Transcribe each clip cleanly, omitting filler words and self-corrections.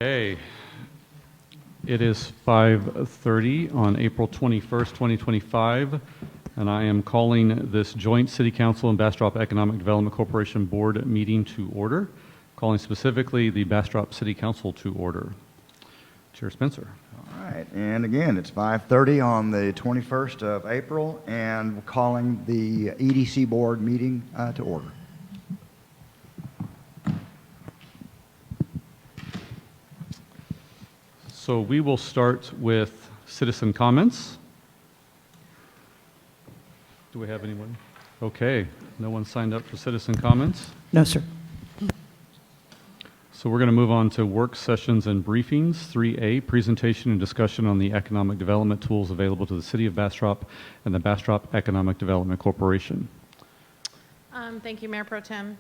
Okay, it is 5:30 on April 21st, 2025, and I am calling this joint City Council and Bastrop Economic Development Corporation Board meeting to order, calling specifically the Bastrop City Council to order. Chair Spencer. All right, and again, it's 5:30 on the 21st of April, and we're calling the EDC Board meeting to order. So we will start with citizen comments. Do we have anyone? Okay, no one signed up for citizen comments. No, sir. So we're going to move on to work sessions and briefings. 3A, presentation and discussion on the economic development tools available to the City of Bastrop and the Bastrop Economic Development Corporation. Thank you, Mayor Pro Tem.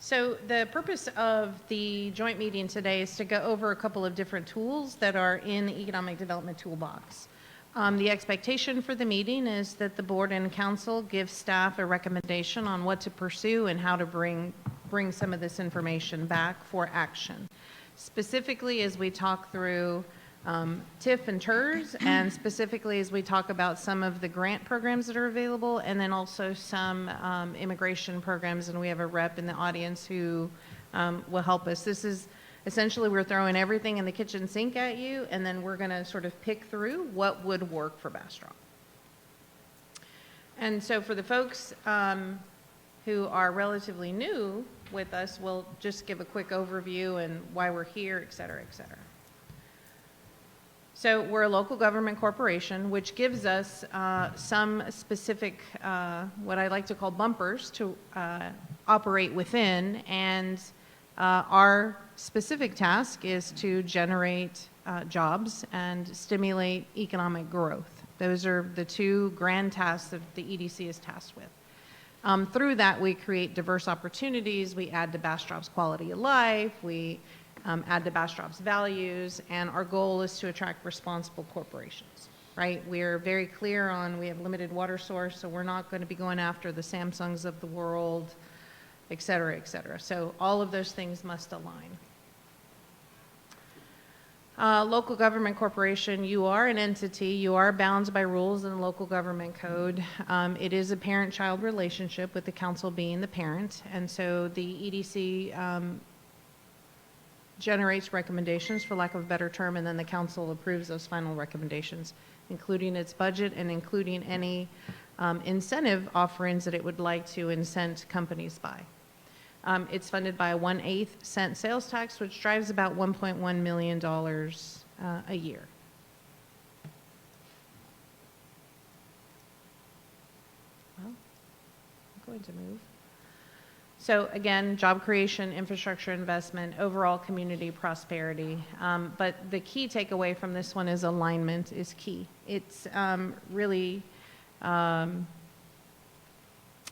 So the purpose of the joint meeting today is to go over a couple of different tools that are in the Economic Development Toolbox. The expectation for the meeting is that the board and council give staff a recommendation on what to pursue and how to bring some of this information back for action. Specifically, as we talk through TIF and TERS, and specifically as we talk about some of the grant programs that are available, and then also some immigration programs, and we have a rep in the audience who will help us. This is essentially, we're throwing everything in the kitchen sink at you, and then we're going to sort of pick through what would work for Bastrop. And so for the folks who are relatively new with us, we'll just give a quick overview and why we're here, et cetera, et cetera. So we're a local government corporation, which gives us some specific, what I like to call bumpers to operate within, and our specific task is to generate jobs and stimulate economic growth. Those are the two grand tasks that the EDC is tasked with. Through that, we create diverse opportunities, we add to Bastrop's quality of life, we add to Bastrop's values, and our goal is to attract responsible corporations, right? We're very clear on, we have limited water source, so we're not going to be going after the Samsungs of the world, et cetera, et cetera. So all of those things must align. Local government corporation, you are an entity, you are bound by rules in the local government code. It is a parent-child relationship, with the council being the parent, and so the EDC generates recommendations, for lack of a better term, and then the council approves those final recommendations, including its budget and including any incentive offerings that it would like to incent companies by. It's funded by a 1/8 cent sales tax, which drives about $1.1 million a year. Well, I'm going to move. So again, job creation, infrastructure investment, overall community prosperity. But the key takeaway from this one is alignment is key. It's really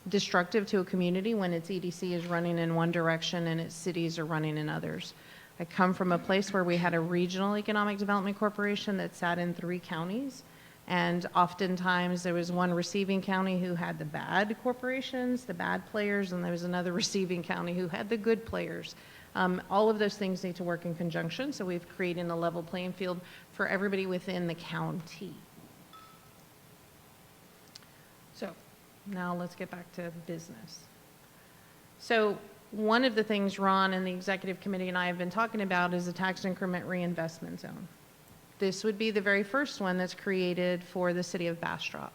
destructive to a community when its EDC is running in one direction and its cities are running in others. I come from a place where we had a regional economic development corporation that sat in 3 counties. And oftentimes there was one receiving county who had the bad corporations, the bad players, and there was another receiving county who had the good players. All of those things need to work in conjunction, so we've created a level playing field for everybody within the county. So now let's get back to business. So one of the things Ron and the executive committee and I have been talking about is a tax increment reinvestment zone. This would be the very first one that's created for the City of Bastrop.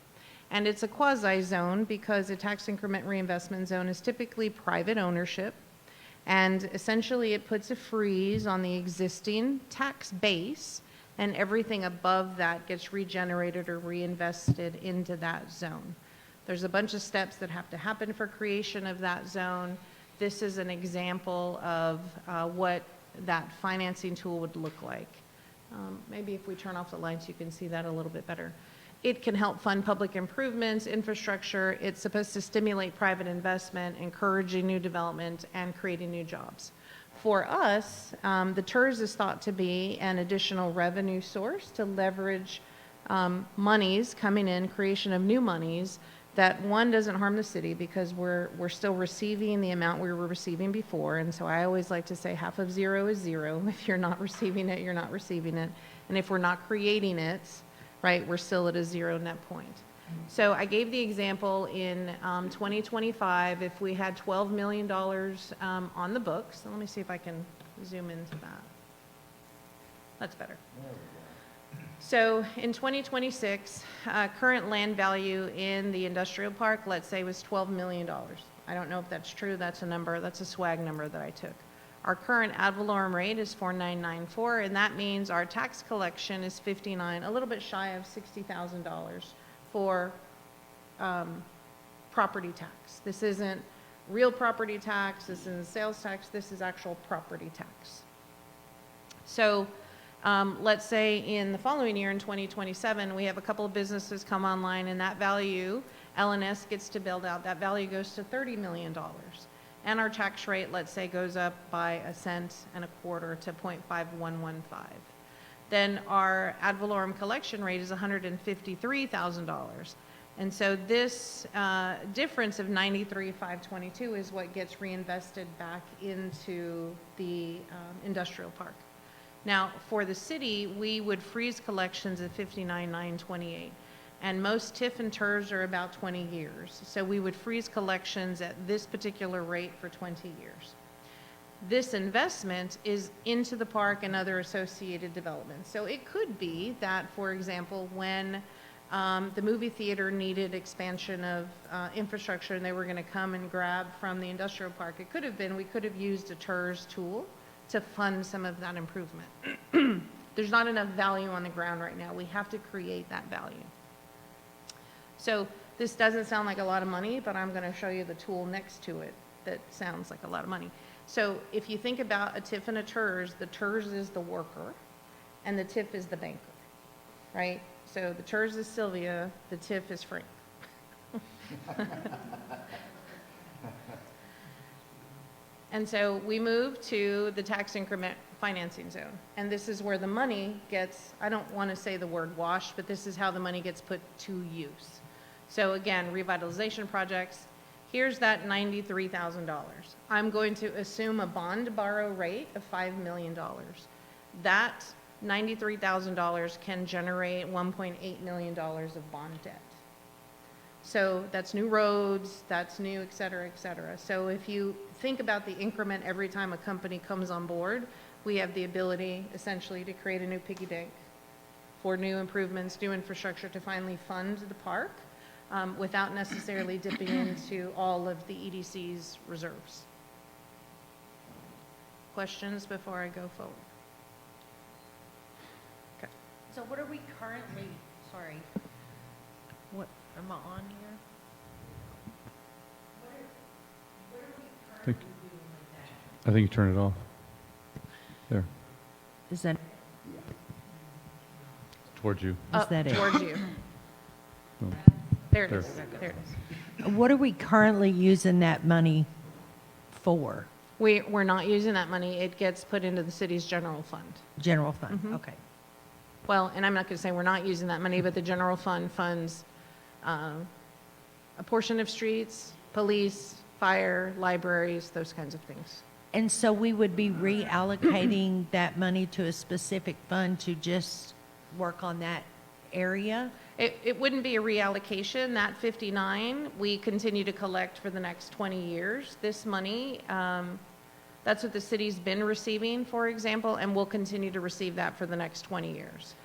And it's a quasi-zone because a tax increment reinvestment zone is typically private ownership. And essentially it puts a freeze on the existing tax base, and everything above that gets regenerated or reinvested into that zone. There's a bunch of steps that have to happen for creation of that zone. This is an example of what that financing tool would look like. Maybe if we turn off the lights, you can see that a little bit better. It can help fund public improvements, infrastructure. It's supposed to stimulate private investment, encouraging new development, and creating new jobs. For us, the TERS is thought to be an additional revenue source to leverage monies coming in, creation of new monies, that one doesn't harm the city because we're still receiving the amount we were receiving before. And so I always like to say half of zero is zero. If you're not receiving it, you're not receiving it. And if we're not creating it, right, we're still at a zero net point. So I gave the example in 2025, if we had $12 million on the books. So let me see if I can zoom into that. That's better. So in 2026, current land value in the industrial park, let's say, was $12 million. I don't know if that's true. That's a number. That's a swag number that I took. Our current ad valorem rate is 4.994, and that means our tax collection is a little bit shy of $60,000 for property tax. This isn't real property tax. This isn't sales tax. This is actual property tax. So let's say in the following year, in 2027, we have a couple of businesses come online, and that value, LNS gets to build out, that value goes to $30 million. And our tax rate, let's say, goes up by 1.25 cents to 0.5115. Then our ad valorem collection rate is $153,000. And so this difference of $93,522 is what gets reinvested back into the industrial park. Now, for the city, we would freeze collections at $59,928. And most TIF and TERS are about 20 years. So we would freeze collections at this particular rate for 20 years. This investment is into the park and other associated developments. So it could be that, for example, when the movie theater needed expansion of infrastructure and they were going to come and grab from the industrial park, it could have been, we could have used a TERS tool to fund some of that improvement. There's not enough value on the ground right now. We have to create that value. So this doesn't sound like a lot of money, but I'm going to show you the tool next to it that sounds like a lot of money. So if you think about a TIF and a TERS, the TERS is the worker and the TIF is the banker, right? So the TERS is Sylvia, the TIF is Frank. And so we move to the tax increment financing zone. And this is where the money gets, I don't want to say the word washed, but this is how the money gets put to use. So again, revitalization projects, here's that $93,000. I'm going to assume a bond borrow rate of $5 million. That $93,000 can generate $1.8 million of bond debt. So that's new roads, that's new, et cetera, et cetera. So if you think about the increment every time a company comes on board, we have the ability essentially to create a new piggy bank for new improvements, new infrastructure to finally fund the park without necessarily dipping into all of the EDC's reserves. Questions before I go forward? Okay. So what are we currently, sorry, what, am I on here? What are we currently doing with that? I think you turn it off. There, Is that, towards you. is that it? Towards you. Oh, There it There. is. There it is. What are we currently using that money for? We're not using that money. It gets put into the city's general fund. General fund, Mhm. okay. Well, and I'm not going to say we're not using that money, but the general fund funds a portion of streets, police, fire, libraries, those kinds of things. And so we would be reallocating that money to a specific fund to just work on that area? It wouldn't be a reallocation. That 59, we continue to collect for the next 20 years. This money, that's what the city's been receiving, for example, and we'll continue to receive that for the next 20 years.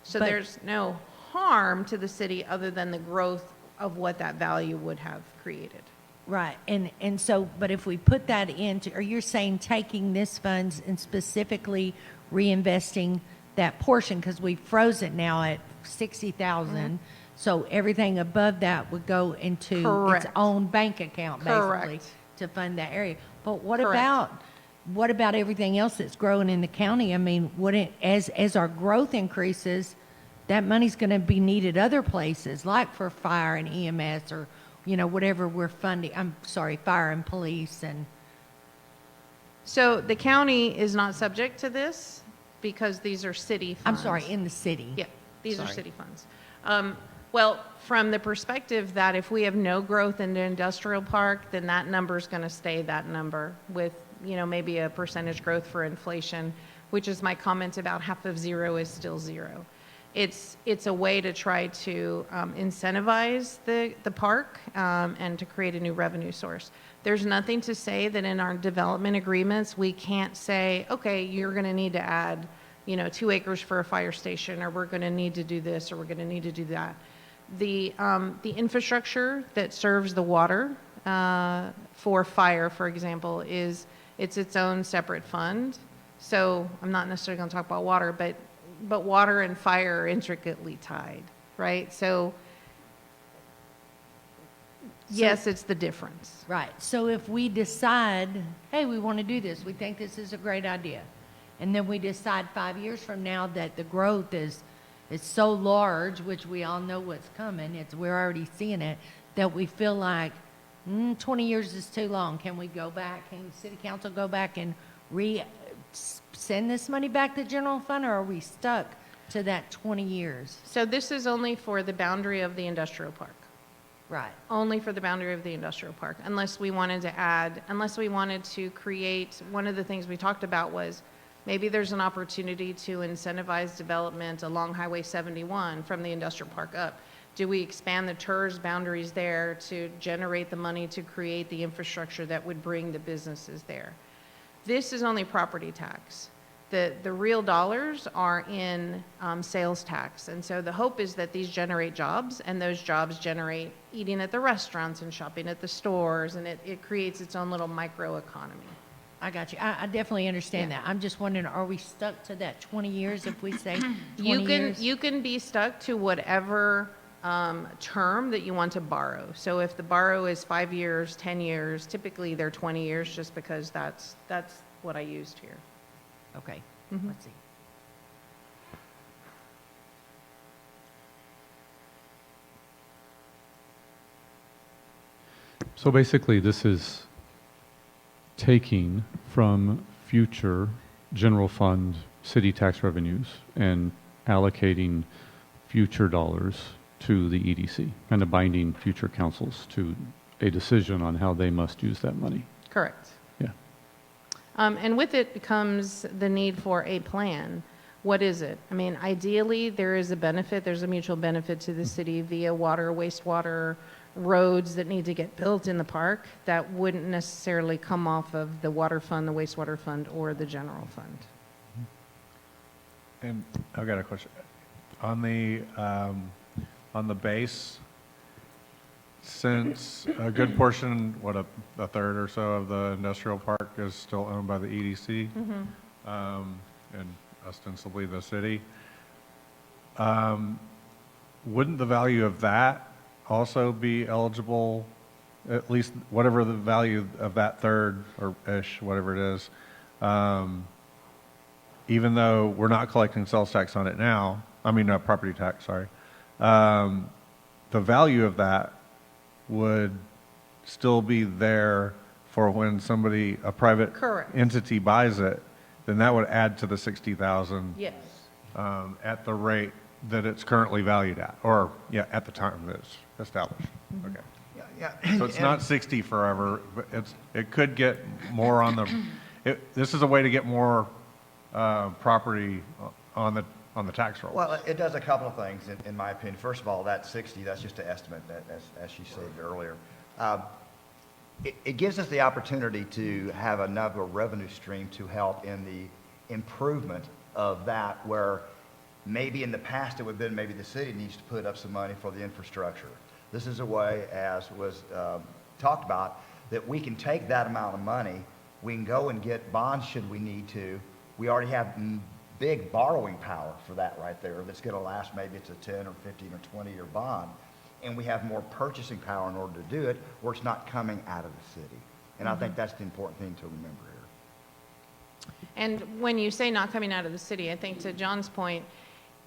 So But- there's no harm to the city other than the growth of what that value would have created. Right, and so, but if we put that into, or you're saying taking this funds and specifically reinvesting that portion, because we froze it now at 60,000, so everything above that would go into its Correct. own bank account, basically, Correct. to fund that area. But what Correct. about everything else that's growing in the county? I mean, wouldn't, as our growth increases, that money's going to be needed other places, like for fire and EMS, or, you know, whatever we're funding, fire and police and, So the county is not subject to this because these are city funds. in the city. Yeah, these are Sorry. city funds. Well, from the perspective that if we have no growth in the industrial park, then that number is going to stay that number with, maybe a percentage growth for inflation, which is my comment about half of zero is still zero. It's a way to try to incentivize the park and to create a new revenue source. There's nothing to say that in our development agreements, we can't say, okay, you're going to need to add, 2 acres for a fire station, or we're going to need to do this, or we're going to need to do that. The infrastructure that serves the water for fire, for example, it's its own separate fund. So I'm not necessarily going to talk about water, but water and fire are intricately tied, right? So yes, it's the difference. Right. So if we decide, hey, we want to do this, we think this is a great idea, and then we decide 5 years from now that the growth is so large, which we all know what's coming, we're already seeing it, that we feel like 20 years is too long. Can we go back? Can the city council go back and send this money back to the general fund, or are we stuck to that 20 years? So this is only for the boundary of the industrial park. Right. Only for the boundary of the industrial park, unless we wanted to create, one of the things we talked about was maybe there's an opportunity to incentivize development along Highway 71 from the industrial park up. Do we expand the TERS boundaries there to generate the money to create the infrastructure that would bring the businesses there? This is only property tax. The real dollars are in sales tax. And so the hope is that these generate jobs, and those jobs generate eating at the restaurants and shopping at the stores, and it creates its own little microeconomy. I got you. I definitely understand that. I'm just wondering, are we stuck to that 20 years if we say 20 years? You can be stuck to whatever term that you want to borrow. So if the borrow is 5 years, 10 years, typically they're 20 years just because that's what I used here. Okay. Mhm. Let's see. So basically, this is taking from future general fund city tax revenues and allocating future dollars to the EDC, kind of binding future councils to a decision on how they must use that money. Correct. Yeah. And with it becomes the need for a plan. What is it? I mean, ideally, there is a benefit. There's a mutual benefit to the city via water, wastewater, roads that need to get built in the park that wouldn't necessarily come off of the water fund, the wastewater fund, or the general fund. And I've got a question. On the base, since a good portion, a third or so of the industrial park is still owned by the EDC, and ostensibly the city, wouldn't the value of that also be eligible, at least whatever the value of that third or ish, whatever it is, even though we're not collecting sales tax on it now, property tax, sorry, the value of that would still be there for when a private Correct. entity buys it, then that would add to the 60,000 Yes. at the rate that it's currently valued at, or at the time that it's established. Okay. Yeah. So it's not 60 forever, but it could get more on the, this is a way to get more property on the tax roll. Well, it does a couple of things, in my opinion. First of all, that 60, that's just an estimate, as she said earlier. It gives us the opportunity to have another revenue stream to help in the improvement of that, where maybe in the past it would have been maybe the city needs to put up some money for the infrastructure. This is a way, as was talked about, that we can take that amount of money, we can go and get bonds should we need to. We already have big borrowing power for that right there that's going to last, maybe it's a 10 or 15 or 20-year bond. And we have more purchasing power in order to do it, where it's not coming out of the city. And I think that's the important thing to remember here. And when you say not coming out of the city, I think to John's point,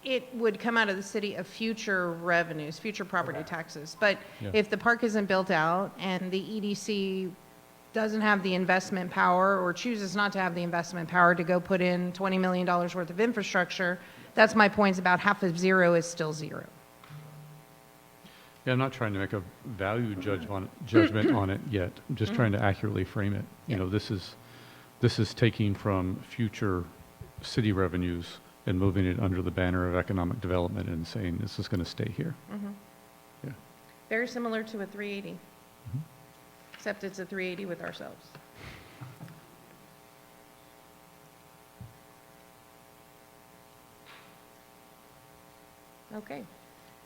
it would come out of the city of future revenues, future property taxes. But Yeah. if the park isn't built out and the EDC doesn't have the investment power or chooses not to have the investment power to go put in $20 million worth of infrastructure, that's my point about half of zero is still zero. Yeah, I'm not trying to make a value judgment on it yet. I'm just trying to accurately frame it. You know, this is taking from future city revenues and moving it under the banner of economic development and saying this is going to stay here. Yeah. Very similar to a 380, except it's a 380 with ourselves. Okay.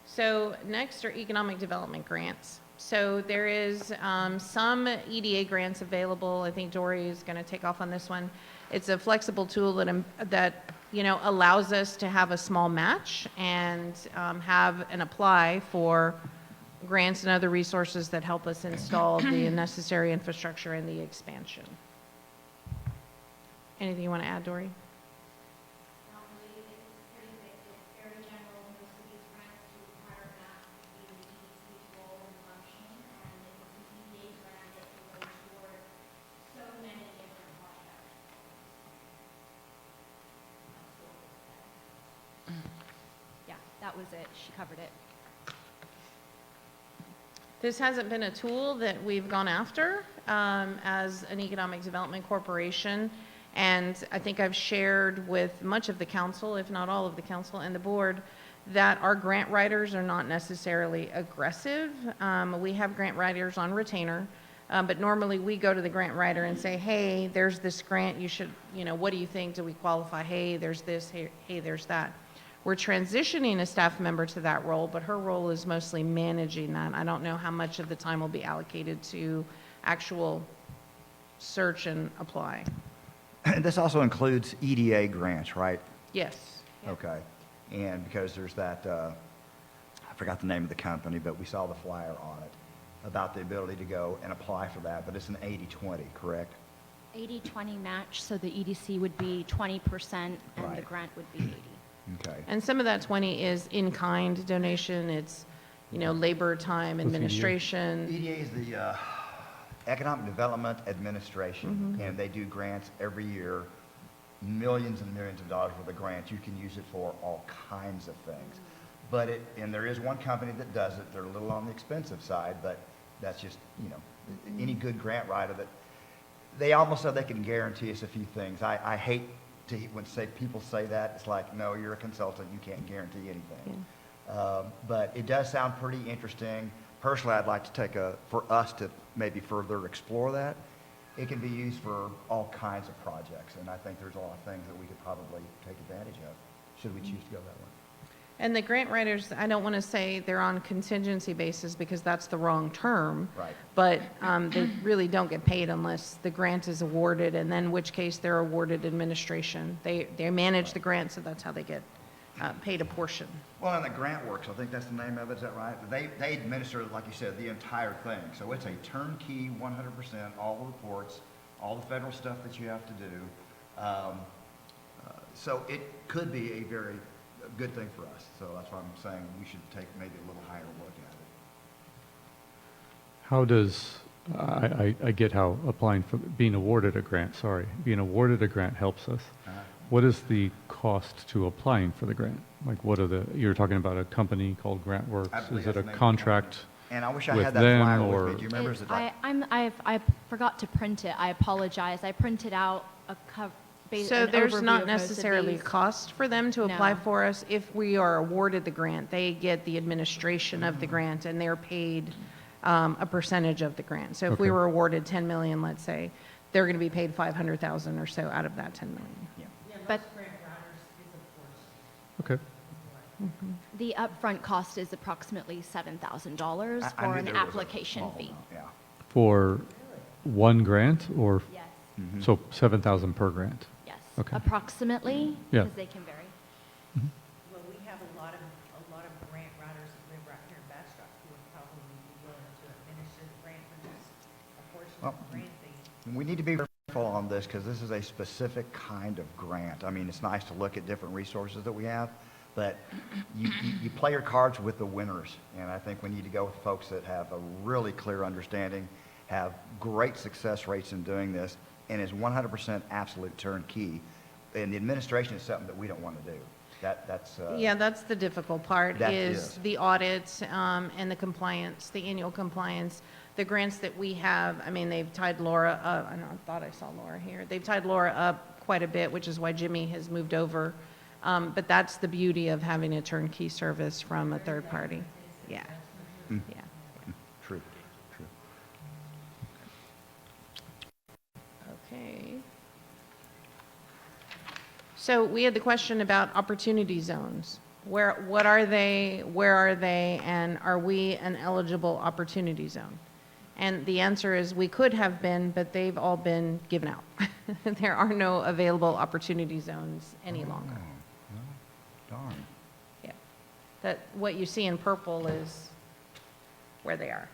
So next are economic development grants. So there is some EDA grants available. I think Dory is going to take off on this one. It's a flexible tool that allows us to have a small match and have and apply for grants and other resources that help us install the necessary infrastructure and the expansion. Anything you want to add, Dory? Yeah, that was it. She covered it. This hasn't been a tool that we've gone after as an economic development corporation, and I think I've shared with much of the council, if not all of the council and the board, that our grant writers are not necessarily aggressive. We have grant writers on retainer, but normally we go to the grant writer and say, hey, there's this grant, you should, what do you think? Do we qualify? Hey, there's this, hey, there's that. We're transitioning a staff member to that role, but her role is mostly managing that. I don't know how much of the time will be allocated to actual search and apply. This also includes EDA grants, right? Yes. Okay. And because there's that, I forgot the name of the company, but we saw the flyer on it about the ability to go and apply for that, but it's an 80-20, correct? 80-20 match, so the EDC would be 20% and the Right. grant would be 80. Okay. And some of that 20 is in-kind donation. It's, labor, time, administration. EDA is the Economic Development Administration, and they do grants every year, millions and millions of dollars worth of grants. You can use it for all kinds of things. But and there is one company that does it. They're a little on the expensive side, but that's just, any good grant writer that, they almost said they can guarantee us a few things. I hate when people say that, it's like, no, you're a consultant, you can't guarantee anything. But it does sound pretty interesting. Personally, I'd like to for us to maybe further explore that. It can be used for all kinds of projects, and I think there's a lot of things that we could probably take advantage of, should we choose to go that way. And the grant writers, I don't want to say they're on contingency basis because that's the wrong term. Right. But they really don't get paid unless the grant is awarded, and then in which case they're awarded administration. They manage the grant, so that's how they get paid a portion. Well, and the Grant Works, I think that's the name of it, is that right? They administer, like you said, the entire thing. So it's a turnkey, 100%, all the reports, all the federal stuff that you have to do. So it could be a very good thing for us. So that's why I'm saying we should take maybe a little higher look at it. How does, I get how applying for, being awarded a grant helps us. What is the cost to applying for the grant? Like you're talking about a company called Grant Works. I believe Is it that's a the name of the contract company. And I wish I with had that them, flyer or- with me. Do you remember? Is it like, I forgot to print it. I apologize. I printed out So an there's overview not of most of necessarily a these. cost for them to apply No. for us. If we are awarded the grant, they get the administration of the grant, and they're paid a percentage of the grant. So if we Okay. were awarded 10 million, let's say, they're going to be paid 500,000 or so out of that 10 million. But Okay. the upfront cost is approximately $7,000 I for knew an there was a application small fee. amount, Yeah. For one grant, or, Yes, so 7,000 per grant? yes. Okay. Approximately, Yeah. because they can vary. Well, we have a lot of grant writers that live right here in Bastrop who would probably be willing to administer the grant for just a portion of the grant fee. We need to be careful on this because this is a specific kind of grant. I mean, it's nice to look at different resources that we have, but you play your cards with the winners. And I think we need to go with folks that have a really clear understanding, have great success rates in doing this, and is 100% absolute turnkey. And the administration is something that we don't want to do. That's, Yeah, that's the difficult part, That is is. the audits and the compliance, the annual compliance. The grants that we have, I mean, they've tied Laura up, I thought I saw Laura here. They've tied Laura up quite a bit, which is why Jimmy has moved over. But that's the beauty of having a turnkey service from a third party. Yeah, yeah. true, true. Okay. So we had the question about opportunity zones. What are they, where are they, and are we an eligible opportunity zone? And the answer is we could have been, but they've all been given out. There are no available opportunity zones any longer. Darn. Yeah. That, what you see in purple is where they are.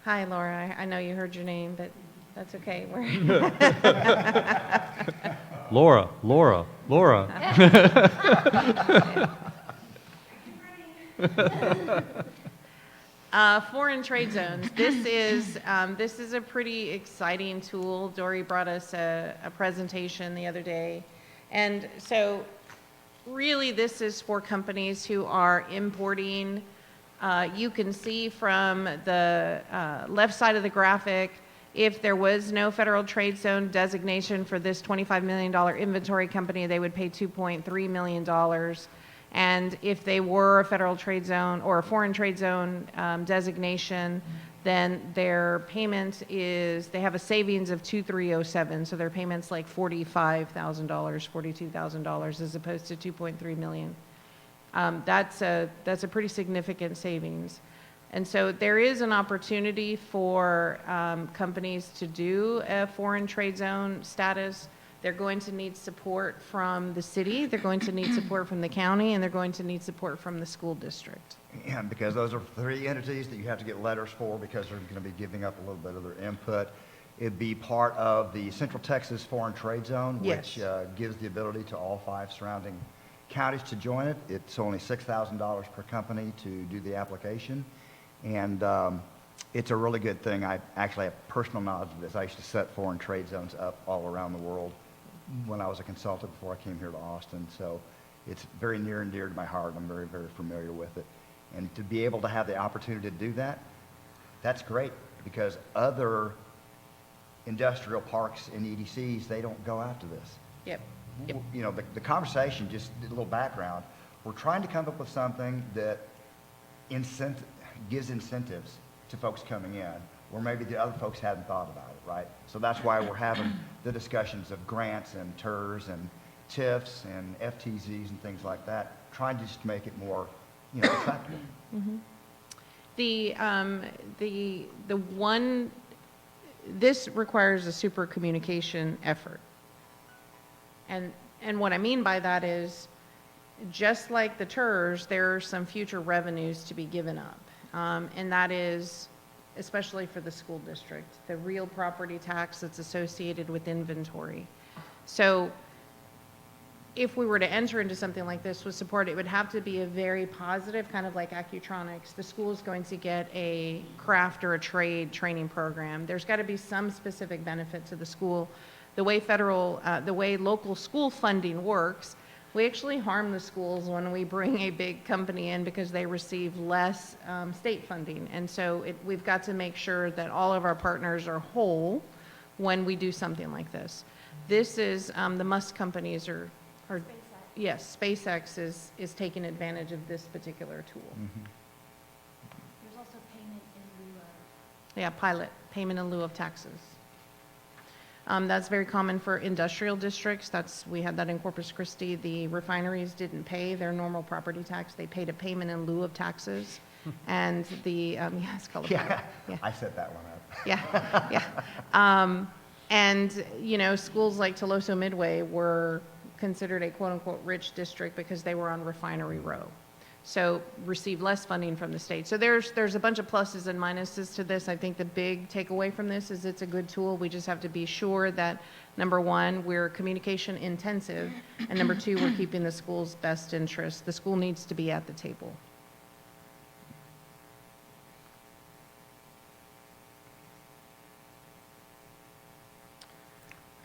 Hi, Laura. I know you heard your name, but that's okay. Laura, Laura, Laura. Foreign trade zones. This is a pretty exciting tool. Dory brought us a presentation the other day. And so really this is for companies who are importing. You can see from the left side of the graphic, if there was no federal trade zone designation for this $25 million inventory company, they would pay $2.3 million. And if they were a federal trade zone or a foreign trade zone designation, then their payment is, they have a savings of 2,307. So their payment's like $45,000, $42,000 as opposed to 2.3 million. That's a pretty significant savings. And so there is an opportunity for companies to do a foreign trade zone status. They're going to need support from the city, they're going to need support from the county, and they're going to need support from the school district. Yeah, because those are three entities that you have to get letters for because they're going to be giving up a little bit of their input. It'd be part of the Central Texas Foreign Trade Zone, which Yes. gives the ability to all 5 surrounding counties to join it. It's only $6,000 per company to do the application. And it's a really good thing. I actually have personal knowledge of this. I used to set foreign trade zones up all around the world when I was a consultant before I came here to Austin. So it's very near and dear to my heart. I'm very, very familiar with it. And to be able to have the opportunity to do that, that's great because other industrial parks and EDCs, they don't go after this. Yep. You know, the conversation, just a little background, we're trying to come up with something that gives incentives to folks coming in where maybe the other folks hadn't thought about it, right? So that's why we're having the discussions of grants and TERS and TIFs and FTZs and things like that, trying to just make it more, attractive. This requires a super communication effort. And what I mean by that is, just like the TERS, there are some future revenues to be given up. And that is, especially for the school district, the real property tax that's associated with inventory. So if we were to enter into something like this with support, it would have to be a very positive, kind of like Accutronics. The school is going to get a craft or a trade training program. There's got to be some specific benefit to the school. The way local school funding works, we actually harm the schools when we bring a big company in because they receive less state funding. And so we've got to make sure that all of our partners are whole when we do something like this. This is, the Musk companies are yes, SpaceX is taking advantage of this particular tool. There's also payment in lieu of. Yeah, pilot, payment in lieu of taxes. That's very common for industrial districts. We had that in Corpus Christi. The refineries didn't pay their normal property tax. They paid a payment in lieu of taxes. And it's called a pilot. Yeah. I set that one up. Yeah. And, schools like Toloso Midway were considered a quote-unquote rich district because they were on Refinery Row. So received less funding from the state. So there's a bunch of pluses and minuses to this. I think the big takeaway from this is it's a good tool. We just have to be sure that, number one, we're communication intensive, and number two, we're keeping the school's best interest. The school needs to be at the table.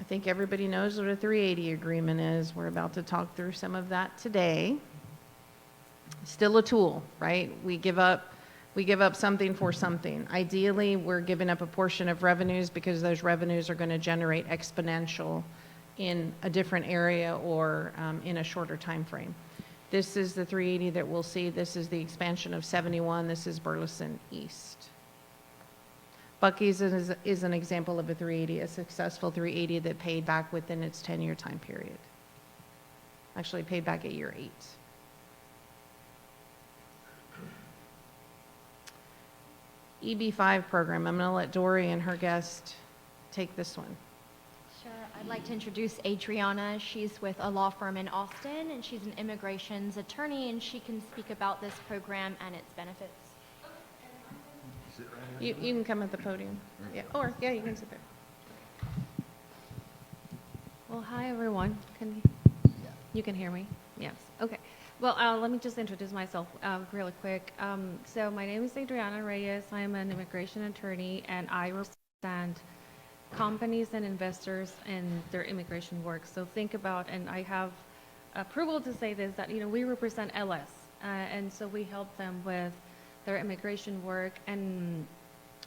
I think everybody knows what a 380 agreement is. We're about to talk through some of that today. Still a tool, right? We give up something for something. Ideally, we're giving up a portion of revenues because those revenues are going to generate exponential in a different area or in a shorter time frame. This is the 380 that we'll see. This is the expansion of 71. This is Burleson East. Bucky's is an example of a 380, a successful 380 that paid back within its 10-year time period. Actually paid back at year 8. EB5 program. I'm going to let Dory and her guest take this one. Sure. I'd like to introduce Adriana. She's with a law firm in Austin, and she's an immigrations attorney, and she can speak about this program and its benefits. You can come at the podium. Yeah, or yeah, you can sit there. Well, hi everyone. You can hear me? Yes. Okay. Well, let me just introduce myself really quick. So my name is Adriana Reyes. I am an immigration attorney, and I represent companies and investors in their immigration work. So think about, and I have approval to say this, that we represent LS, and so we help them with their immigration work and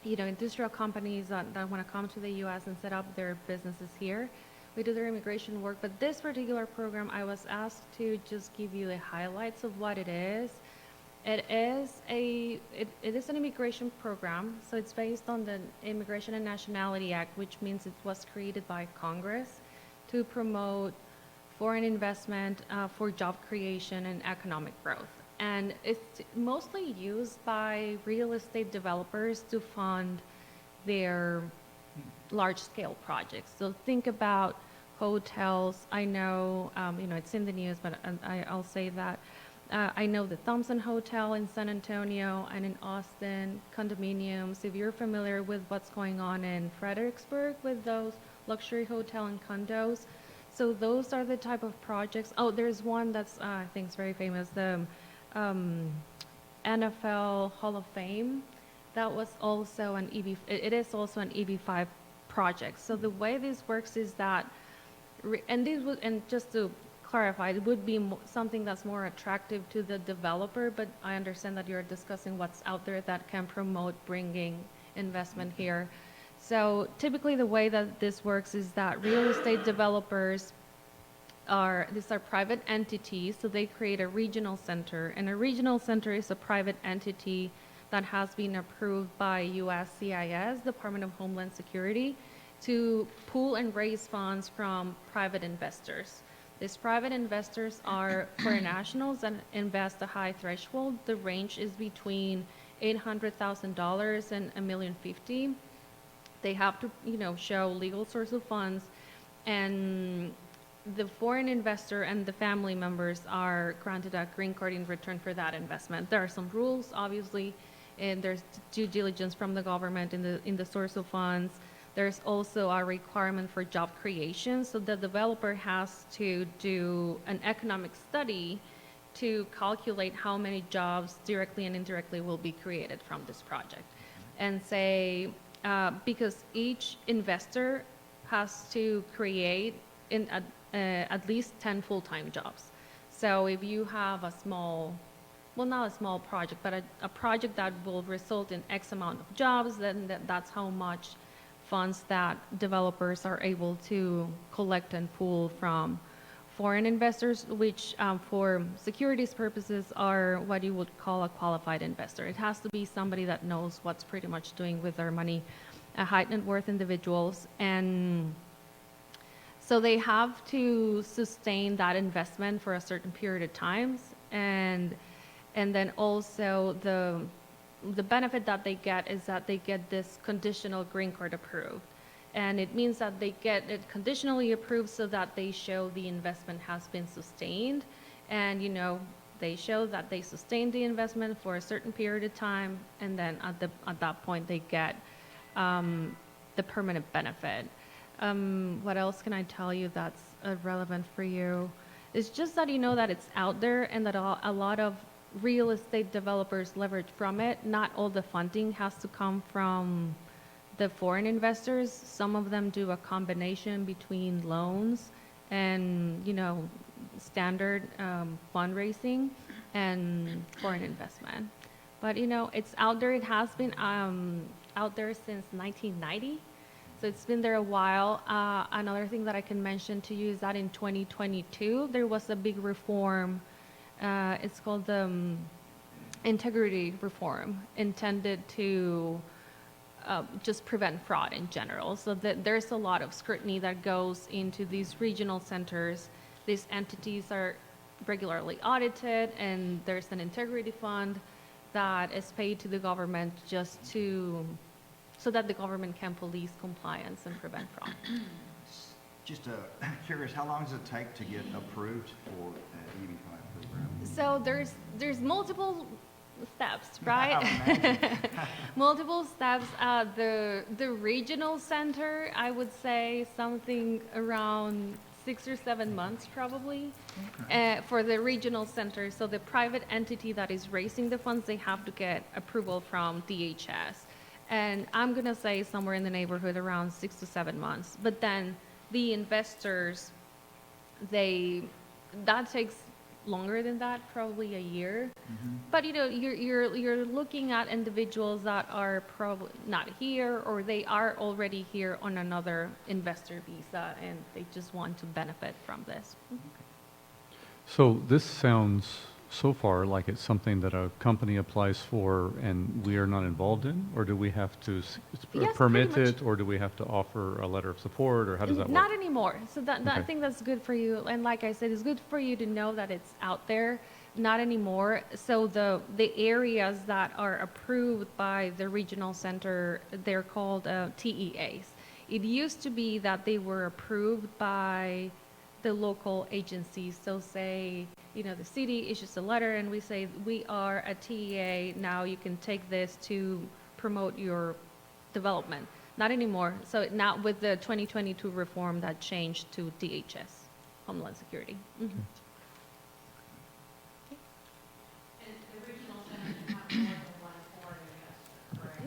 industrial companies that want to come to the U.S. and set up their businesses here. We do their immigration work, but this particular program, I was asked to just give you the highlights of what it is. It is an immigration program, so it's based on the Immigration and Nationality Act, which means it was created by Congress to promote foreign investment for job creation and economic growth. And it's mostly used by real estate developers to fund their large-scale projects. So think about hotels. I know, it's in the news, but I'll say that. I know the Thompson Hotel in San Antonio and in Austin, condominiums. If you're familiar with what's going on in Fredericksburg with those luxury hotel and condos. So those are the type of projects. Oh, there's one that's, I think is very famous, the NFL Hall of Fame. That was also an it is also an EB5 project. So the way this works is that, and just to clarify, it would be something that's more attractive to the developer, but I understand that you're discussing what's out there that can promote bringing investment here. So typically the way that this works is that real estate developers these are private entities, so they create a regional center, and a regional center is a private entity that has been approved by USCIS, Department of Homeland Security, to pool and raise funds from private investors. These private investors are foreign nationals that invest a high threshold. The range is between $800,000 and $1,050,000. They have to, show legal source of funds, and the foreign investor and the family members are granted a green card in return for that investment. There are some rules, obviously, and there's due diligence from the government in the source of funds. There's also a requirement for job creation, so the developer has to do an economic study to calculate how many jobs directly and indirectly will be created from this project. And say, because each investor has to create at least 10 full-time jobs. So if you have a small, well, not a small project, but a project that will result in X amount of jobs, then that's how much funds that developers are able to collect and pool from foreign investors, which for securities purposes are what you would call a qualified investor. It has to be somebody that knows what's pretty much doing with their money, high net worth individuals. And so they have to sustain that investment for a certain period of time. And then also the benefit that they get is that they get this conditional green card approved. And it means that they get it conditionally approved so that they show the investment has been sustained. And, they show that they sustained the investment for a certain period of time. And then at that point, they get the permanent benefit. What else can I tell you that's relevant for you? It's just that that it's out there and that a lot of real estate developers leverage from it. Not all the funding has to come from the foreign investors, some of them do a combination between loans and, standard fundraising and foreign investment. But, it's out there. It has been out there since 1990. So it's been there a while. Another thing that I can mention to you is that in 2022, there was a big reform. It's called the integrity reform, intended to just prevent fraud in general. So that there's a lot of scrutiny that goes into these regional centers. These entities are regularly audited, and there's an integrity fund that is paid to the government so that the government can police compliance and prevent fraud. Just curious, how long does it take to get approved for an EB-5 program? So there's multiple steps, right? Multiple steps. The regional center, I would say something around 6 or 7 months probably, for the regional center. So the private entity that is raising the funds, they have to get approval from DHS. And I'm going to say somewhere in the neighborhood around 6 to 7 months. But then the investors, that takes longer than that, probably a year. But you're looking at individuals that are probably not here, or they are already here on another investor visa, and they just want to benefit from this. So this sounds so far like it's something that a company applies for and we are not involved in, or do we have to Yes, permit pretty much. it, or do we have to offer a letter of support, or how does that work? Not anymore. So I Okay. think that's good for you. And like I said, it's good for you to know that it's out there. Not anymore. So the areas that are approved by the regional center, they're called TEAs. It used to be that they were approved by the local agencies. So say, the city issues a letter and we say, we are a TEA, now you can take this to promote your development. Not anymore. So now with the 2022 reform, that changed to DHS, Homeland Security. Mhm.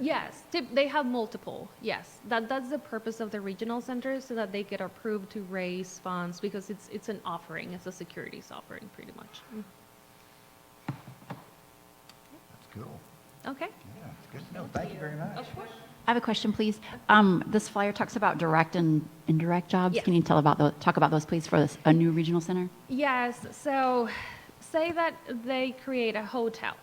Yes, they have multiple. Yes, that's the purpose of the regional centers, so that they get approved to raise funds, because it's an offering, it's a securities offering, pretty much. That's cool. Okay. Yeah, it's good to know. Thank you very much. Of course. I have a question, please. This flyer talks about direct and indirect jobs. Yes. Can you talk about those, please, for a new regional center? Yes. So, say that they create a hotel,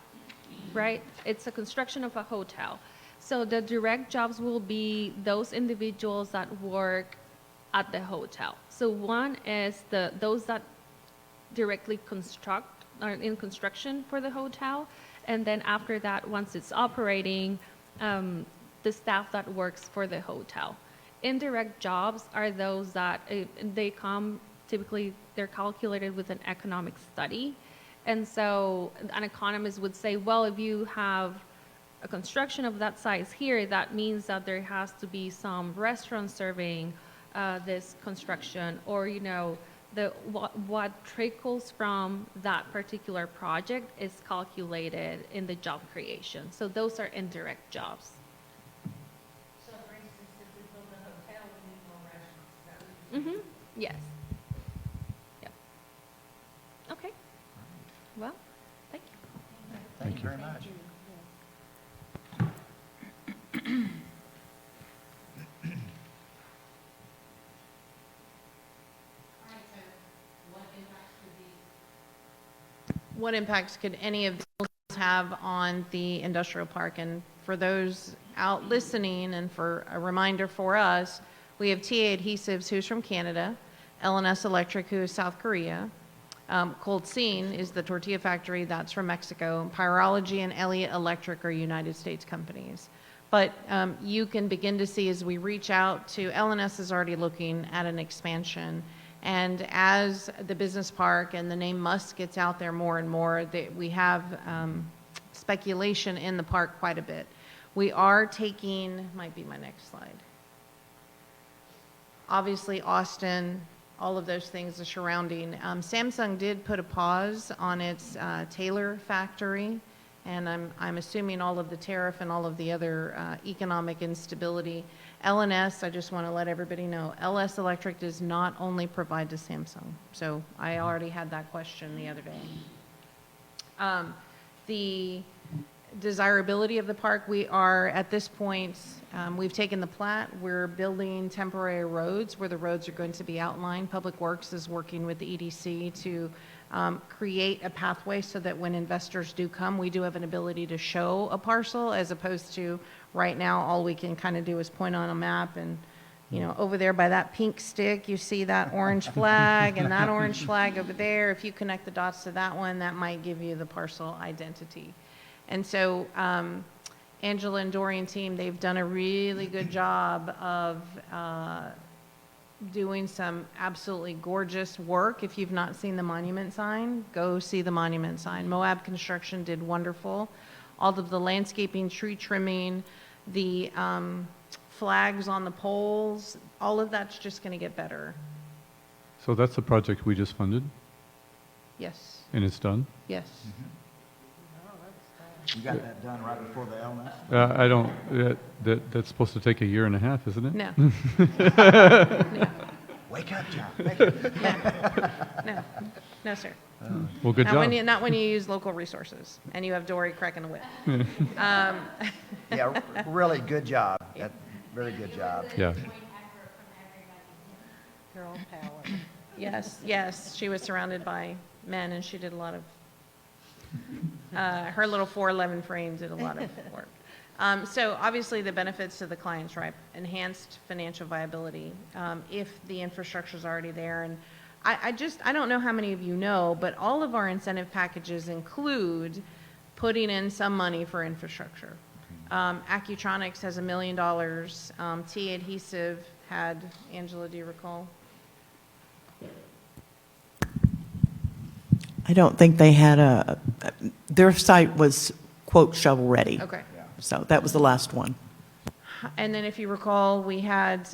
right? It's a construction of a hotel. So the direct jobs will be those individuals that work at the hotel. So one is those that directly are in construction for the hotel, and then after that, once it's operating, the staff that works for the hotel. Indirect jobs are those that typically they're calculated with an economic study. And so an economist would say, well, if you have a construction of that size here, that means that there has to be some restaurant serving this construction, or what trickles from that particular project is calculated in the job creation. So those are indirect jobs. So for instance, if we build a hotel, we need more restaurants. Is that what you're Yes. Yep. Okay. Well, thank you. Thank you very much. What impacts could any of these have on the industrial park? And for those out listening, and for a reminder for us, we have TA Adhesives, who's from Canada, L&S Electric, who is South Korea, Cold Scene is the tortilla factory, that's from Mexico, Pyrology and Elliott Electric are United States companies. But you can begin to see, as we reach out to, L&S is already looking at an expansion. And as the business park and the name Musk gets out there more and more, we have speculation in the park quite a bit. We are taking, might be my next slide. Obviously, Austin, all of those things are surrounding. Samsung did put a pause on its Taylor factory and I'm assuming all of the tariff and all of the other economic instability. LNS, I just want to let everybody know, LS Electric does not only provide to Samsung. So I already had that question the other day. The desirability of the park, we are at this point, we've taken the plat, we're building temporary roads where the roads are going to be outlined. Public Works is working with the EDC to create a pathway so that when investors do come, we do have an ability to show a parcel, as opposed to right now, all we can kind of do is point on a map and, you know, over there by that pink stick, you see that orange flag and that orange flag over there. If you connect the dots to that one, that might give you the parcel identity. And so Angela and Dorian team, they've done a really good job of doing some absolutely gorgeous work. If you've not seen the monument sign, go see the monument sign. Moab Construction did wonderful. All of the landscaping, tree trimming, the flags on the poles, all of that's just going to get better. So that's the project we just funded, Yes, and it's done? yes. You got that done right before the LNS? I don't, that's supposed to take a year and a half, isn't it? No. Wake up, John. Wake up. No, no, sir. Well, good job. Not when you use local resources and you have Dory cracking the whip. Yeah, really good job. Very good job. Yeah. Girl power. Yes, yes, she was surrounded by men and she did a lot of, her little 411 frame did a lot of work. So obviously the benefits to the clients, right? Enhanced financial viability, if the infrastructure is already there. And I don't know how many of you know, but all of our incentive packages include putting in some money for infrastructure. Accutronics has $1 million. T Adhesive had, Angela, do you recall? I don't think they had their site was, quote, shovel-ready. Okay. So that was the last one. And then if you recall, we had,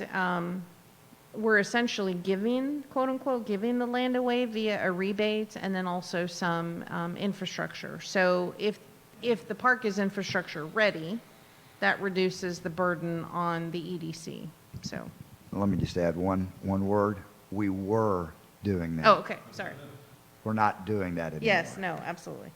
we're essentially giving, quote unquote, giving the land away via a rebate and then also some infrastructure. So if the park is infrastructure ready, that reduces the burden on the EDC. So. Let me just add one word. We were doing that. Oh, okay, sorry. We're not doing that anymore. Yes, no, absolutely.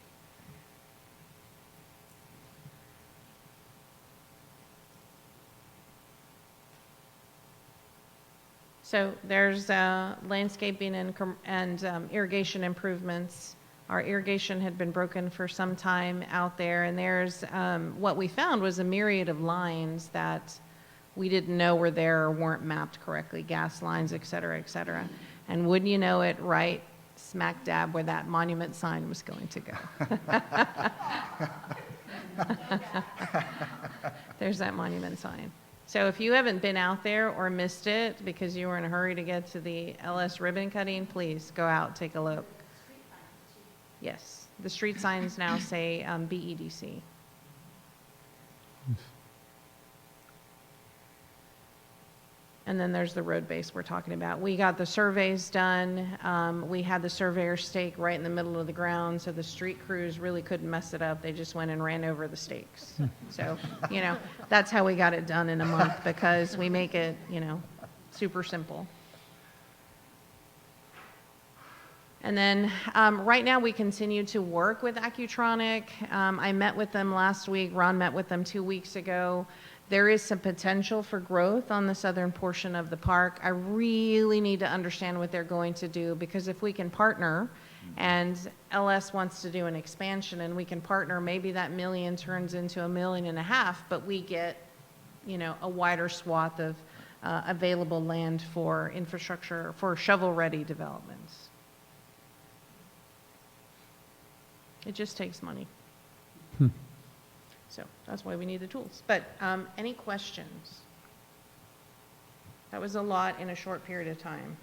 So there's landscaping and irrigation improvements. Our irrigation had been broken for some time out there, and there's what we found was a myriad of lines that we didn't know were there or weren't mapped correctly, gas lines, et cetera, et cetera. And wouldn't you know it, right smack dab where that monument sign was going to go. There's that monument sign. So if you haven't been out there or missed it because you were in a hurry to get to the LS ribbon cutting, please go out, take a look. Yes, the street signs now say BEDC. And then there's the road base we're talking about. We got the surveys done. We had the surveyor stake right in the middle of the ground, so the street crews really couldn't mess it up. They just went and ran over the stakes. So, you know, that's how we got it done in a month, because we make it, you know, super simple. And then right now we continue to work with Accutronic. I met with them last week. Ron met with them 2 weeks ago. There is some potential for growth on the southern portion of the park. I really need to understand what they're going to do, because if we can partner and LS wants to do an expansion and we can partner, maybe that million turns into $1.5 million, but we get, you know, a wider swath of available land for infrastructure, for shovel-ready developments. It just takes money. So that's why we need the tools. But any questions? That was a lot in a short period of time.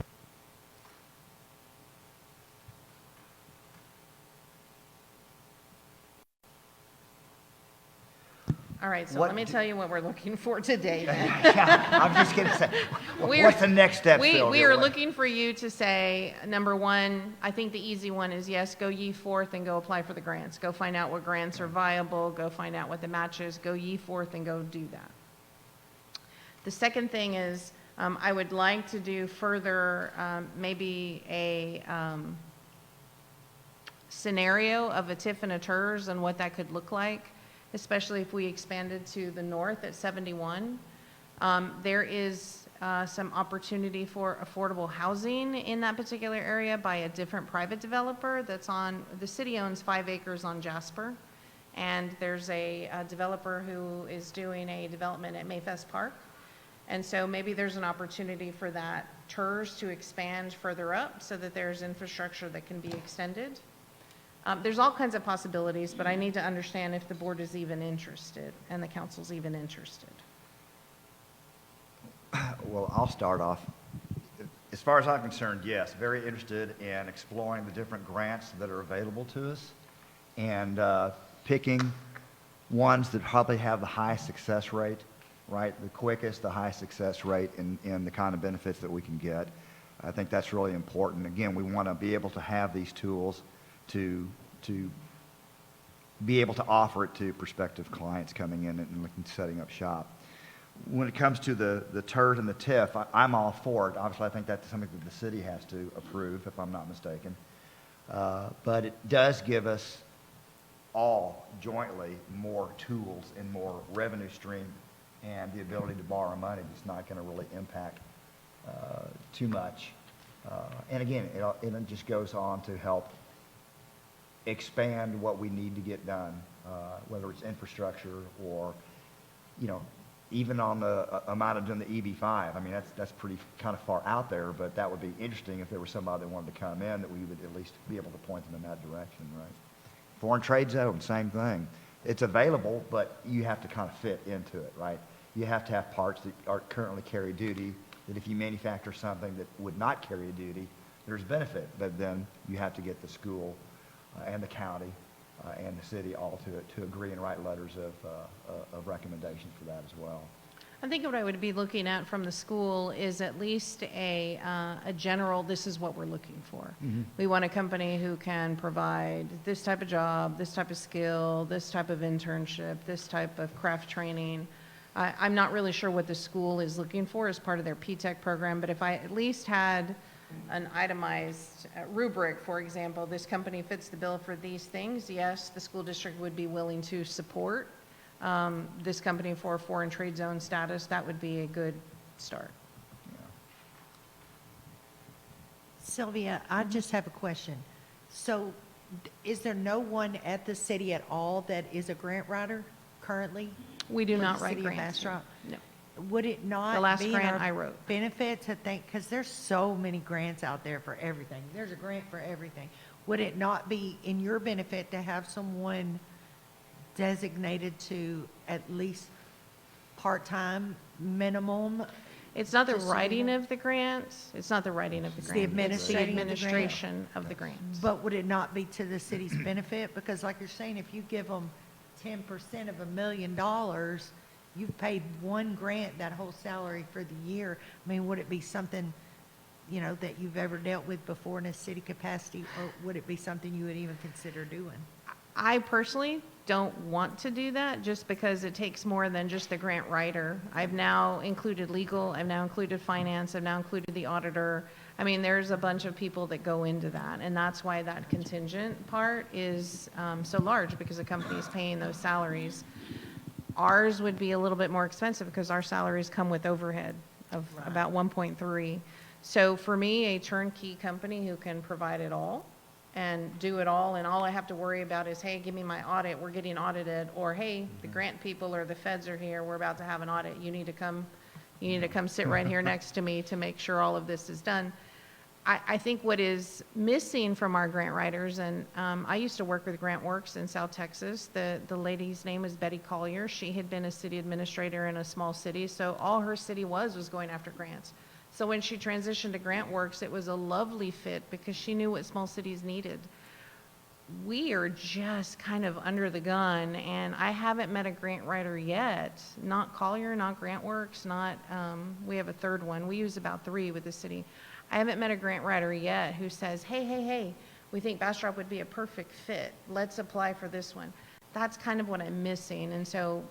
All All right, so What let me do- tell you what we're looking for today. Yeah, I'm just gonna say, We're- what's the next step, We Sylvia? are What- looking for you to say, number one, I think the easy one is yes, go ye forth and go apply for the grants. Go find out what grants are viable, go find out what the match is, go ye forth and go do that. The second thing is, I would like to do further, maybe a scenario of a TIF and a TERS and what that could look like, especially if we expanded to the north at 71. There is some opportunity for affordable housing in that particular area by a different private developer that's on, the city owns 5 acres on Jasper, and there's a developer who is doing a development at Mayfest Park. And so maybe there's an opportunity for that TERS to expand further up so that there's infrastructure that can be extended. There's all kinds of possibilities, but I need to understand if the board is even interested and the council's even interested. Well, I'll start off. As far as I'm concerned, yes, very interested in exploring the different grants that are available to us and picking ones that probably have the highest success rate, right? The quickest, the highest success rate in the kind of benefits that we can get. I think that's really important. Again, we want to be able to have these tools to be able to offer it to prospective clients coming in and looking, setting up shop. When it comes to the TERS and the TIF, I'm all for it. Obviously, I think that's something that the city has to approve, if I'm not mistaken. But it does give us all jointly more tools and more revenue stream and the ability to borrow money that's not going to really impact too much. And again, it just goes on to help expand what we need to get done, whether it's infrastructure or, you know, even on the amount of doing the EB5. I mean, that's pretty kind of far out there, but that would be interesting if there was somebody that wanted to come in that we would at least be able to point them in that direction, right? Foreign trade zone, same thing. It's available, but you have to kind of fit into it, right? You have to have parts that are currently carry duty, that if you manufacture something that would not carry a duty, there's benefit, but then you have to get the school and the county and the city all to agree and write letters of recommendation for that as well. I think what I would be looking at from the school is at least a general, this is what we're looking for. Mm-hmm. We want a company who can provide this type of job, this type of skill, this type of internship, this type of craft training. I'm not really sure what the school is looking for as part of their P-TECH program, but if I at least had an itemized rubric, for example, this company fits the bill for these things, yes, the school district would be willing to support this company for foreign trade zone status. That would be a good start. Sylvia, I just have a question. So is there no one at the city at all that is a grant writer currently? We do for not the write City of grants. Bastrop? No. Would it not The last be in grant our I wrote. benefit to think, because there's so many grants out there for everything. There's a grant for everything. Would it not be in your benefit to have someone designated to at least part-time minimum? It's not the Just so you writing know. of the grants. It's not the writing of the It's the grant. It's the administrating of the grant. administration of the grants. But would it not be to the city's benefit? Because like you're saying, if you give them 10% of $1 million, you've paid one grant that whole salary for the year. I mean, would it be something, you know, that you've ever dealt with before in a city capacity, or would it be something you would even consider doing? I personally don't want to do that just because it takes more than just the grant writer. I've now included legal, I've now included finance, I've now included the auditor. I mean, there's a bunch of people that go into that, and that's why that contingent part is so large, because the company is paying those salaries. Ours would be a little bit more expensive because our salaries come with overhead of about 1.3. So for me, a turnkey company who can provide it all and do it all, and all I have to worry about is, hey, give me my audit, we're getting audited, or hey, the grant people or the feds are here, we're about to have an audit, you need to come sit right here next to me to make sure all of this is done. I think what is missing from our grant writers, and I used to work with GrantWorks in South Texas. The lady's name is Betty Collier. She had been a city administrator in a small city, so all her city was going after grants. So when she transitioned to GrantWorks, it was a lovely fit because she knew what small cities needed. we are just kind of under the gun, and I haven't met a grant writer yet. Not Collier, not GrantWorks, not, we have a third one. We use about 3 with the city. I haven't met a grant writer yet who says, hey, we think Bastrop would be a perfect fit. Let's apply for this one. That's kind of what I'm missing, and so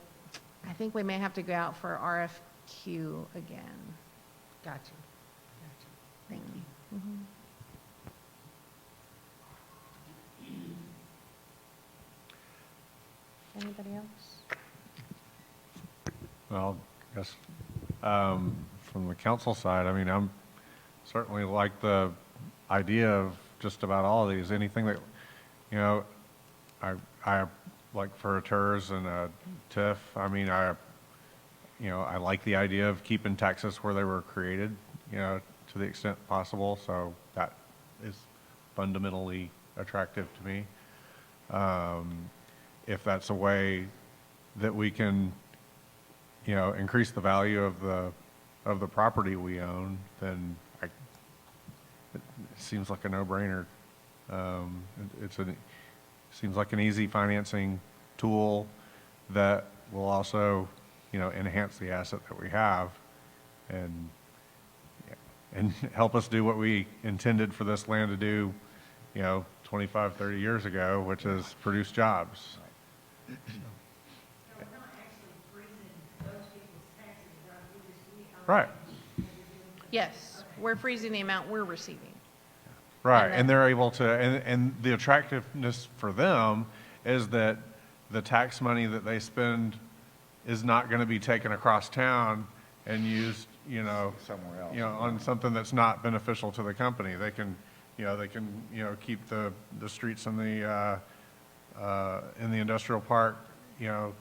I think we may have to go out for RFQ again. Gotcha. Thank you. Anybody else? Well, I guess, from the council side, I mean, I'm certainly like the idea of just about all of these, anything that, you know, I like for a TERS and a TIF, I mean, you know, I like the idea of keeping taxes where they were created, you know, to the extent possible, so that is fundamentally attractive to me. If that's a way that we can, you know, increase the value of the property we own, then it seems like a no-brainer. Seems like an easy financing tool that will also, you know, enhance the asset that we have and help us do what we intended for this land to do, you know, 25, 30 years ago, which is produce jobs. So we're not actually freezing those people's taxes, right? Right. Yes, we're freezing the amount we're receiving. Right, And then- and they're able to, and the attractiveness for them is that the tax money that they spend is not going to be taken across town and used, you know, Somewhere else. you know, on something that's not beneficial to the company. They can, you know, keep the streets in the industrial park, you know,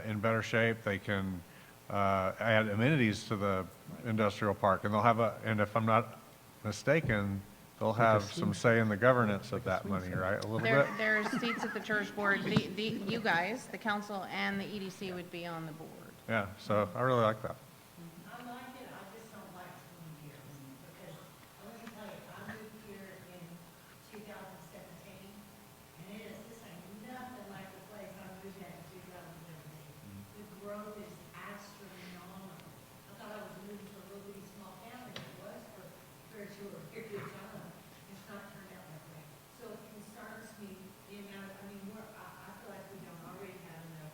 in better shape. They can add amenities to the industrial park, and they'll have and if I'm not mistaken, they'll have some say in the governance of that money, right? A little bit? There's seats at the church board. You guys, the council and the EDC would be on the board. Yeah, so I really like that. I like it, I just don't like 20 years, because let me tell you, I moved here in 2017, and this ain't nothing like the place I moved at in 2017. The growth is astronomical. I thought I was moving to a little bitty small town, and it was for a short period of time. It's not turned out that way. So it concerns me, the amount, I mean, I feel like we don't already have enough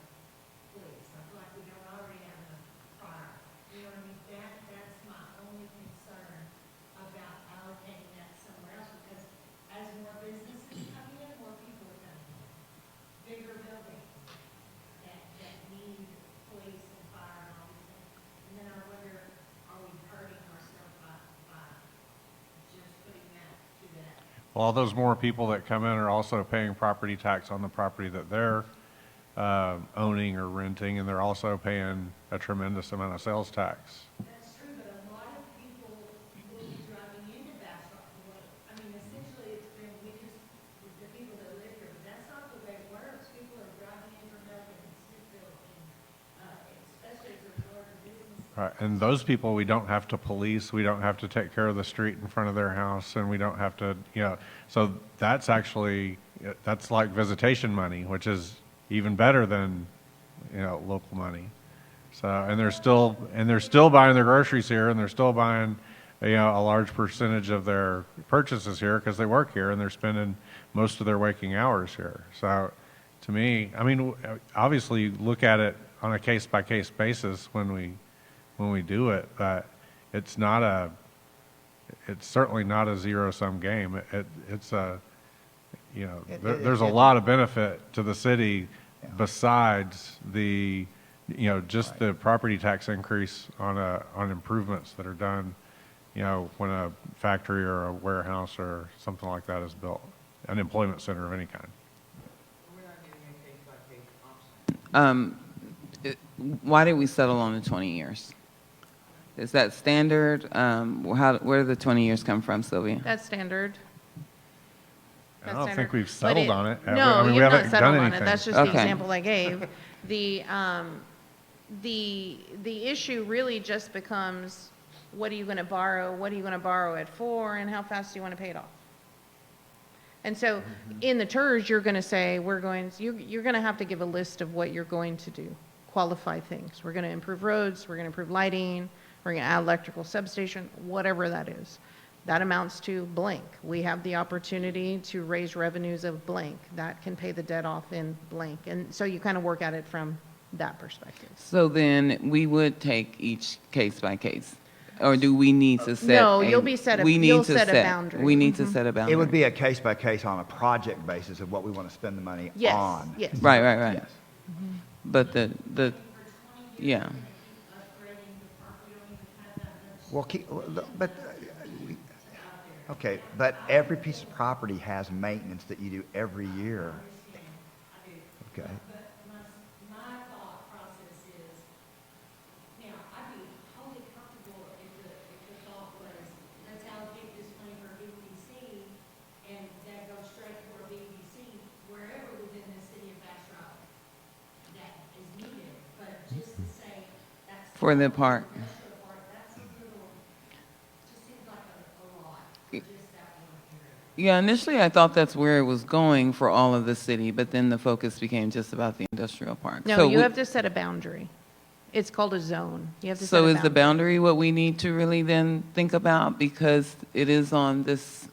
police. I feel like we don't already have enough fire. You know what I mean? That's my only concern about allocating that somewhere else, because as more businesses come in, more people are coming in. Bigger buildings that need police and fire and all these things. And then I wonder, are we hurting ourselves by just putting that to that? Well, all those more people that come in are also paying property tax on the property that they're owning or renting, and they're also paying a tremendous amount of sales tax. That's true, but a lot of people will be driving into Bastrop to work. I mean, essentially, it's been, the people that live here, but that's not the way it works. People are driving in from Elgin and Smithfield, and especially if they're larger businesses. Right, and those people we don't have to police, we don't have to take care of the street in front of their house, and we don't have to, you know, so that's actually, that's like visitation money, which is even better than, you know, local money. So, and they're still buying their groceries here, and they're still buying, you know, a large percentage of their purchases here because they work here and they're spending most of their waking hours here. So, to me, I mean, obviously look at it on a case-by-case basis when we do it, but it's certainly not a zero-sum game. It's a, you know, there's a lot of benefit to the city besides the, you know, just the property tax increase on improvements that are done, you know, when a factory or a warehouse or something like that is built, an employment center of any kind. Why did we settle on the 20 years? Is that standard? Where did the 20 years come from, Sylvia? That's standard. I don't That's think we've standard. settled on it. have we? No, I mean, we you've not haven't settled done on it. anything. That's just the Okay. example I gave. The issue really just becomes, what are you going to borrow? What are you going to borrow it for? And how fast do you want to pay it off? And so in the TERS, you're going to say, you're going to have to give a list of what you're going to do, qualify things. We're going to improve roads, we're going to improve lighting, we're going to add electrical substation, whatever that is. That amounts to blank. We have the opportunity to raise revenues of blank. That can pay the debt off in blank. And so you kind of work at it from that perspective. So then we would take each case by case? Or do we need to set? No, a- you'll be set a- we need you'll to set a boundary. We need to set a boundary. It would be a case by case on a project basis of what we want to spend the money Yes, on. yes. Right. Yes. But yeah. Well, but, okay, but every piece of property has maintenance that you do every year. Okay. But my thought process is, now, I'd be wholly comfortable if the thought was, let's allocate this money for VPC, and that goes straight for VPC wherever within the city of Bastrop that is needed. But just to say, that's. For the park. Industrial park, that's a little, just seems like a lot for just that one area. Yeah, initially I thought that's where it was going for all of the city, but then the focus became just about the industrial park. No, So you we- have to set a boundary. It's called a zone. You have to set So a is the boundary what we need to really then think about? Because it is on this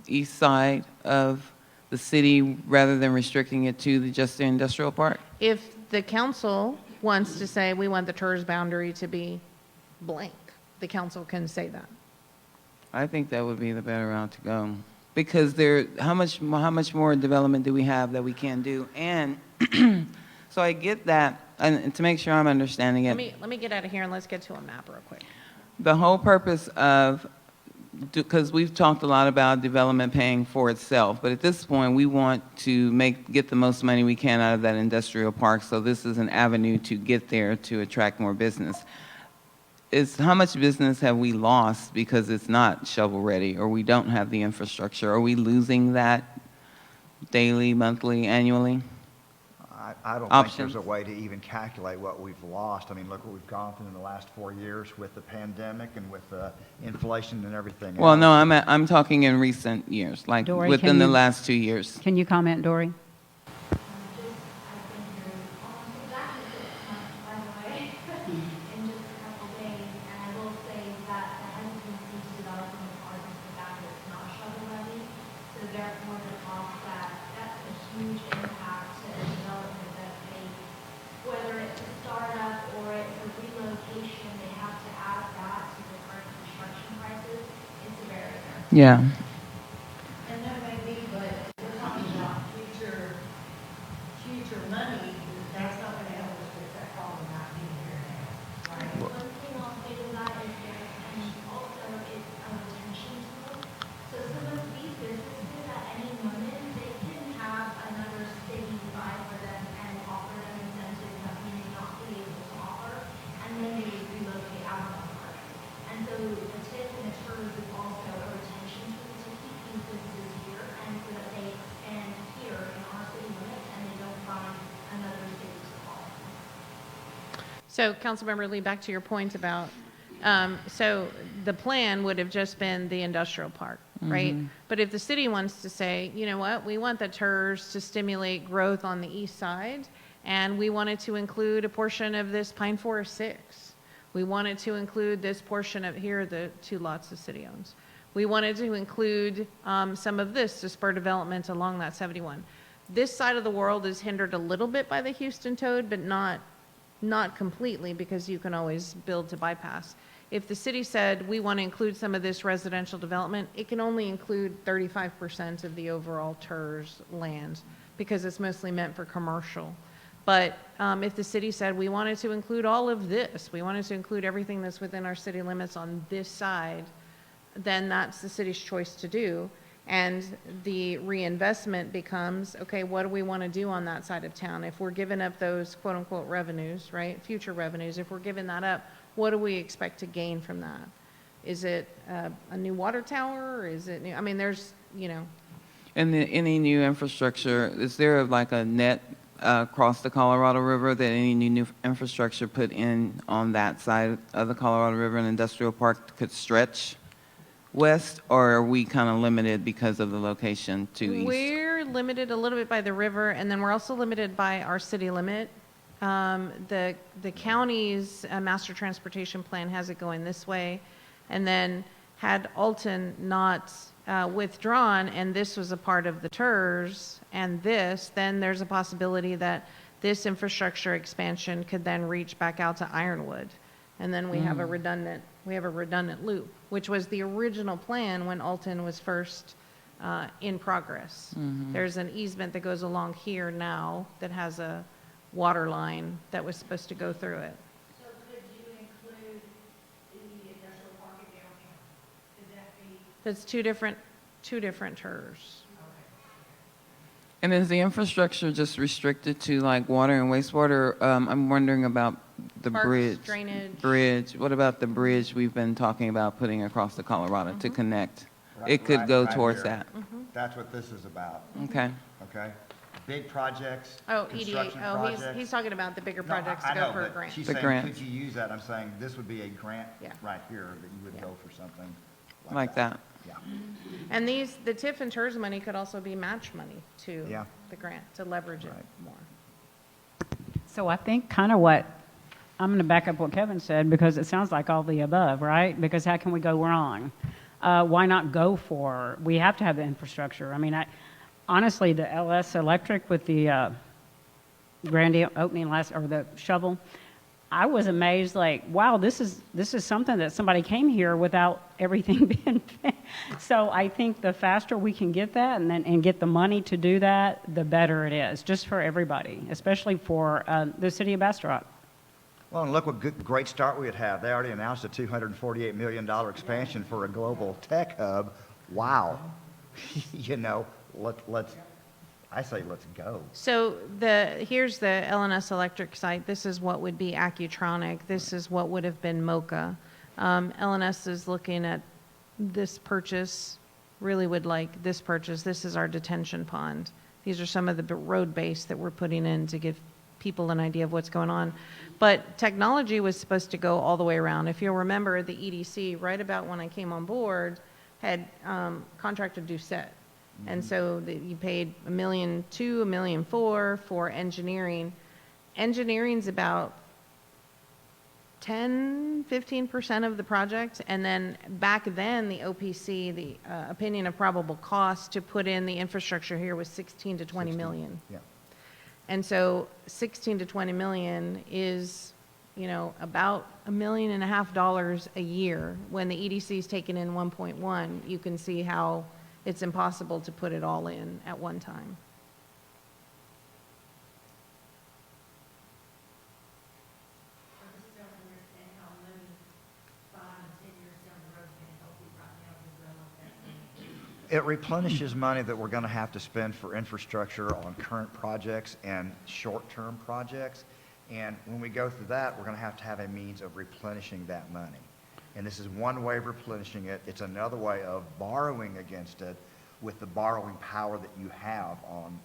east side of the city rather than restricting it to just the industrial park? If the council wants to say, we want the TERS boundary to be blank, the council can say that. I think that would be the better route to go. Because how much more development do we have that we can do? And so I get that, and to make sure I'm understanding it. Let me get out of here and let's get to a map real quick. The whole purpose of, because we've talked a lot about development paying for itself, but at this point, we want to get the most money we can out of that industrial park, so this is an avenue to get there to attract more business. How much business have we lost because it's not shovel-ready, or we don't have the infrastructure? Are we losing that daily, monthly, annually? I don't think Options. there's a way to even calculate what we've lost. I mean, look what we've gone through in the last 4 years with the pandemic and with inflation and everything else. Well, no, I'm talking in recent years, like Dory, within can the you- last 2 years. Can you comment, Dory? In just a couple days, and I will say that the hesitancy to develop on the part is the fact that it's not shovel ready. So therefore, the cost that's a huge impact to the development that whether it's a startup or it's a relocation, they have to add that to the current construction prices. It's a barrier. Yeah. And that may be, but we're talking about future money, that's not gonna help us with that problem not being here now, right? One thing I'll say to that is and also it's a retention tool. So some of these businesses at any moment, they can have another city buy for them and offer them incentives that we may not be able to offer, and then they relocate out of the market. And so the TIF and the TERS is also a retention tool to keep these businesses here and so that they expand here in our city limits and they don't find another city to call. So, Councilmember Lee, back to your point about, so the plan would have just been the industrial park, right? But if the city wants to say, you know what, we want the TERS to stimulate growth on the east side, and we wanted to include a portion of this Pine Forest 6. We wanted to include this portion of, here are the 2 lots the city owns. We wanted to include some of this to spur development along that 71. This side of the world is hindered a little bit by the Houston Toad, but not completely, because you can always build to bypass. If the city said, we want to include some of this residential development, it can only include 35% of the overall TERS land, because it's mostly meant for commercial. But if the city said, we wanted to include all of this, we wanted to include everything that's within our city limits on this side, then that's the city's choice to do. And the reinvestment becomes, okay, what do we want to do on that side of town? If we're giving up those quote-unquote revenues, right, future revenues, if we're giving that up, what do we expect to gain from that? Is it a new water tower, or is it new? I mean, there's, And any new infrastructure, is there like a net across the Colorado River that any new infrastructure put in on that side of the Colorado River and industrial park could stretch west, or are we kind of limited because of the location to east? We're limited a little bit by the river, and then we're also limited by our city limit. The county's master transportation plan has it going this way, and then had Alton not withdrawn, and this was a part of the TERS, and this, then there's a possibility that this infrastructure expansion could then reach back out to Ironwood, and then we have a redundant loop, which was the original plan when Alton was first in progress. There's an easement that goes along here now that has a water line that was supposed to go through it. So could you include the industrial park in downtown? Could that be? That's two different TERS. And is the infrastructure just restricted to like water and wastewater? I'm wondering about the Parks, bridge. drainage. Bridge. What about the bridge we've been talking about putting across the Colorado to connect? It could Right- go right towards here. that. That's what this is about, Okay. okay? Big projects, Oh, construction EDA, projects. he's talking about the bigger No, projects I to know, go for a but grant. She's The saying, grants. could you use that? I'm saying this would be a grant Yeah. right here that you would go for something Like that. Yeah. And the TIF and TERS money could also be match money to Yeah. the grant, to leverage it Right. more. So I think kind of what, I'm going to back up what Kevin said, because it sounds like all the above, right? Because how can we go wrong? Why not go for, we have to have the infrastructure. I mean, honestly, the LS Electric with the grand opening or the shovel, I was amazed, like, wow, this is something that somebody came here without everything being so I think the faster we can get that and get the money to do that, the better it is, just for everybody, especially for the city of Bastrop. Well, and look what great start we would have. They already announced a $248 million expansion for a global tech hub. Wow. You know, I say let's go. So here's the LNS Electric site. This is what would be Accutronic. This is what would have been Mocha. LNS is looking at this purchase, really would like this purchase. This is our detention pond. These are some of the road base that we're putting in to give people an idea of what's going on. But technology was supposed to go all the way around. If you'll remember, the EDC, right about when I came on board, had contracted Doucette. And so you paid $1.2 million, $1.4 million for engineering. Engineering's about 10-15% of the project. And then back then, the OPC, the opinion of probable cost to put in the infrastructure here was 16 to 20 million. Yeah. And so 16 to 20 million is, you know, about $1.5 million a year. When the EDC is taking in 1.1, you can see how it's impossible to put it all in at one time. I just don't understand how money 5 and 10 years down the road can help you right now develop that money. It replenishes money that we're going to have to spend for infrastructure on current projects and short-term projects. And when we go through that, we're going to have a means of replenishing that money. And this is one way of replenishing it. It's another way of borrowing against it with the borrowing power that you have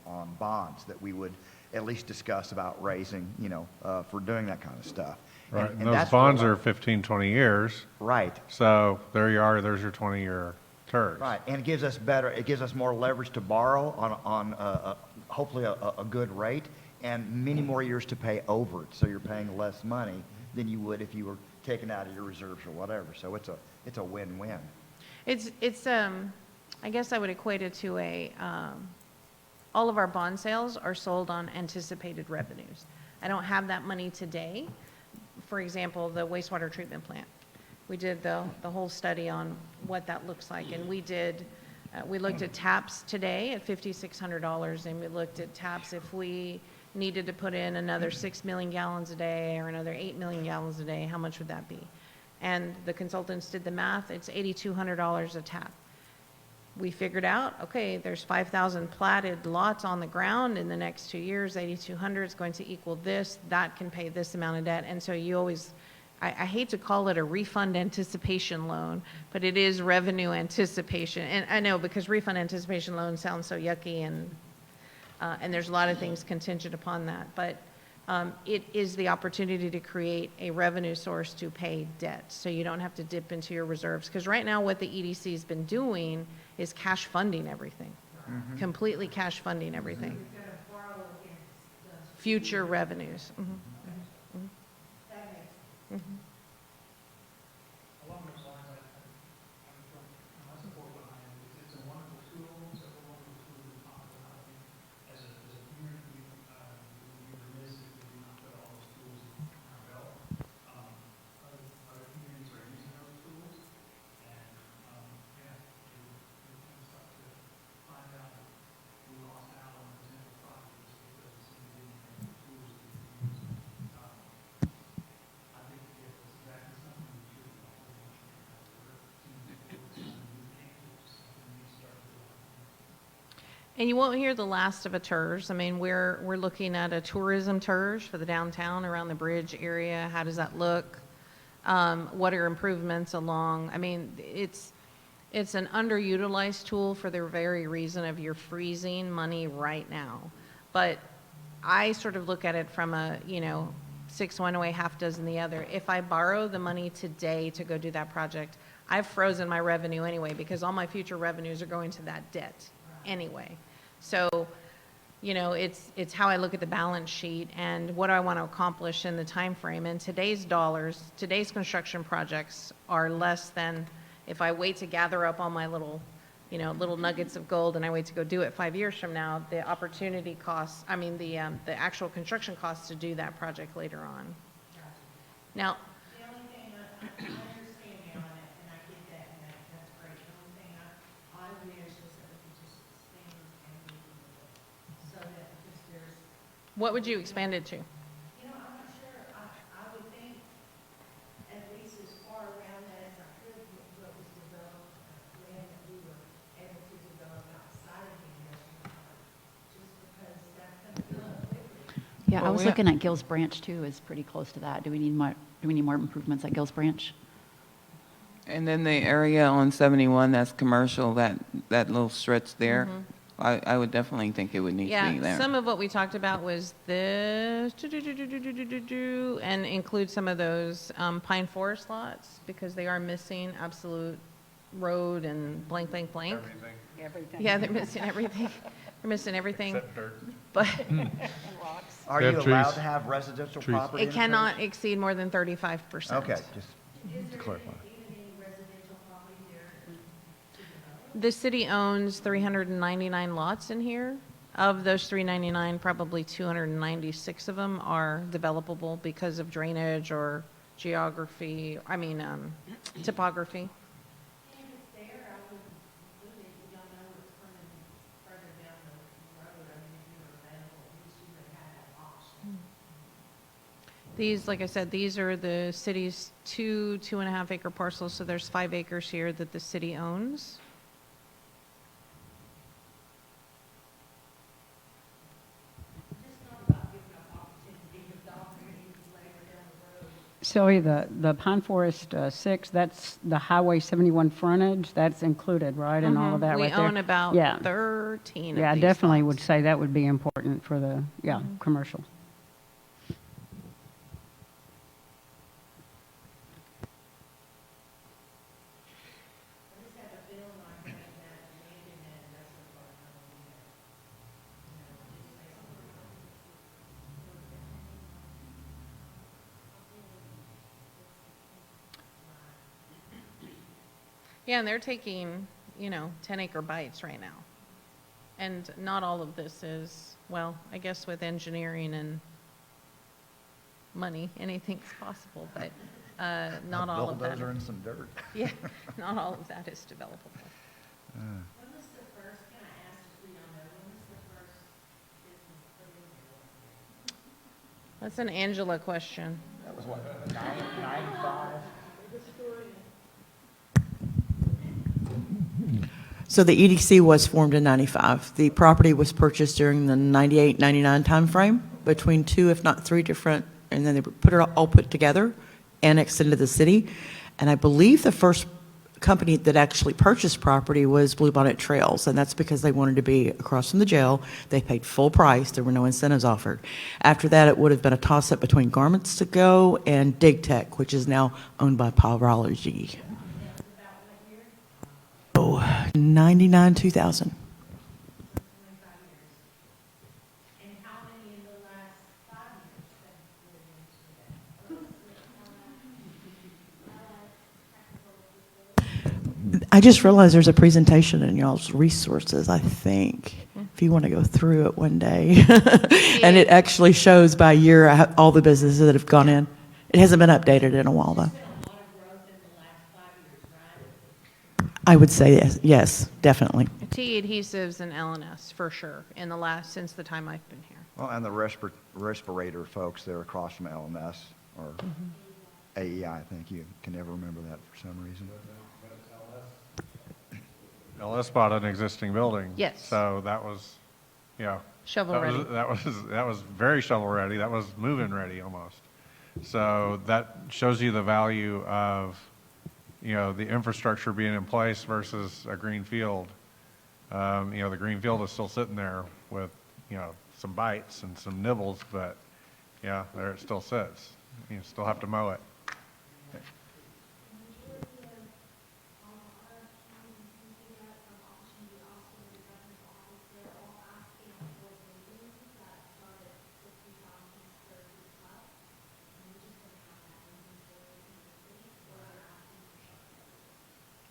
on bonds that we would at least discuss about raising, you know, for doing that kind of stuff. Right, And and those that's bonds what- are 15, 20 years, Right. so there you are, there's your 20-year terms. Right, and it gives us more leverage to borrow on hopefully a good rate, and many more years to pay over it, so you're paying less money than you would if you were taking out of your reserves or whatever. So it's a win-win. It's I guess I would equate it to all of our bond sales are sold on anticipated revenues. I don't have that money today. For example, the wastewater treatment plant. We did the whole study on what that looks like, and we looked at taps today at $5,600, and we looked at taps if we needed to put in another 6 million gallons a day or another 8 million gallons a day, how much would that be? And the consultants did the math, it's $8,200 a tap. We figured out, okay, there's 5,000 platted lots on the ground in the next 2 years, 8,200 is going to equal this, that can pay this amount of debt. And so you always, I hate to call it a refund anticipation loan, but it is revenue anticipation. And I know, because refund anticipation loan sounds so yucky, and there's a lot of things contingent upon that. But it is the opportunity to create a revenue source to pay debt, so you don't have to dip into your reserves. Because right now, what the EDC has been doing is cash funding everything, completely cash funding everything. Future revenues. Along those lines, I support behind it. It's a wonderful tool. It's a wonderful tool to talk about. I think as a community, we would be remiss if we did not put all those tools in our belt. Other communities are using those tools, and yeah, it was tough to find out that we lost out on potential projects because it seemed we didn't have the tools to use. I think if it's exactly something we should be all And you won't hear the last of a TERS. I mean, we're looking at a tourism TERS for the downtown around the bridge area. How does that look? What are improvements along? I mean, it's an underutilized tool for the very reason of you're freezing money right now. But I sort of look at it from a, 6 one way, half dozen the other. If I borrow the money today to go do that project, I've frozen my revenue anyway because all my future revenues are going to that debt anyway. So, it's how I look at the balance sheet and what do I want to accomplish in the time frame. And today's dollars, today's construction projects are less than if I wait to gather up all my little nuggets of gold and I wait to go do it 5 years from now, the opportunity costs, the actual construction costs to do that project later on. Now, The only thing, I understand now, and I get that, and that's great. The only thing I wish is that we could just expand and move with it, so that just there's, what would you expand it to? I'm not sure, I would think at least as far around that as I could, what was developed, land that we were able to develop outside of the industrial park, just because that's gonna fill up quickly. Yeah, I was looking at Gills Branch too, is pretty close to that. Do we need more improvements at Gills Branch? And then the area on 71 that's commercial, that little stretch there, I would definitely think it would need to be Yeah, there. some of what we talked about was this, and include some of those pine forest lots, because they are missing absolute road and blank, blank, blank. Everything. Yeah, they're missing everything. They're missing everything. But Are They you have allowed trees. to have residential Trees. property? it in a cannot TERS? exceed more than 35%. Okay, just to clarify. Even any residential property there to develop. The city owns 399 lots in here. Of those 399, probably 296 of them are developable because of drainage or topography. And if it's there, I would include it, we don't know what's coming further down the road, if you're available, at least you would have that option. These, like I said, these are the city's 2.5 acre parcels, so there's 5 acres here that the city owns. Just not about giving up opportunity if the opportunity is later down the road. Sylvia, the Pine Forest 6, that's the Highway 71 frontage, that's included, right, and all of that We right there? own about Yeah. 13 of Yeah, I these definitely would lots. say that would be important for the, commercial. I just have a feeling like that land in that industrial park, I don't need it. Just basically. Yeah, and they're taking, 10-acre bites right now. And not all of this is, well, I guess with engineering and money, anything's possible, but not all of that. Bulldozer and some dirt. Yeah, not all of that is developable. When was the first, can I ask if we don't know, when was the first business put in there? That's an Angela question. That was what, 95? So the EDC was formed in 95. The property was purchased during the 98, 99 timeframe between 2, if not 3 different, and then they put it all put together, annexed into the city. And I believe the first company that actually purchased property was Bluebonnet Trails, and that's because they wanted to be across from the jail. They paid full price. There were no incentives offered. After that, it would have been a toss-up between Garments to Go and Dig Tech, which is now owned by Pyrology. Oh, 99, 2000. And how many in the last 5 years have moved into that? I just realized there's a presentation in y'all's resources, I think, if you want to go through it one day. And it actually shows by year all the businesses that have gone in. It hasn't been updated in a while, though. I would say yes, yes, definitely. T adhesives and LNS for sure in the last, since the time I've been here. Well, and the respirator folks, they're across from LMS or AEI, I think. You can never remember that for some reason. LS bought an existing building. Yes. So that was, yeah. Shovel That ready. was- That was very shovel ready. That was move-in ready almost. So that shows you the value of, the infrastructure being in place versus a green field. The green field is still sitting there with, some bites and some nibbles, but yeah, there it still sits. You still have to mow it.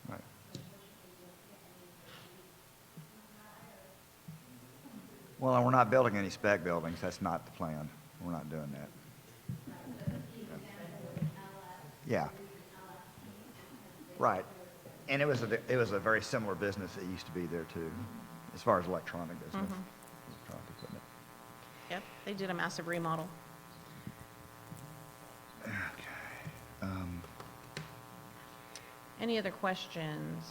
Right. Well, and we're not building any spec buildings. That's not the plan. We're not doing that. Yeah. Right. And it was a very similar business that used to be there too, as far as electronic business. Electronic equipment. Yep, they did a massive remodel. Okay. Any other questions?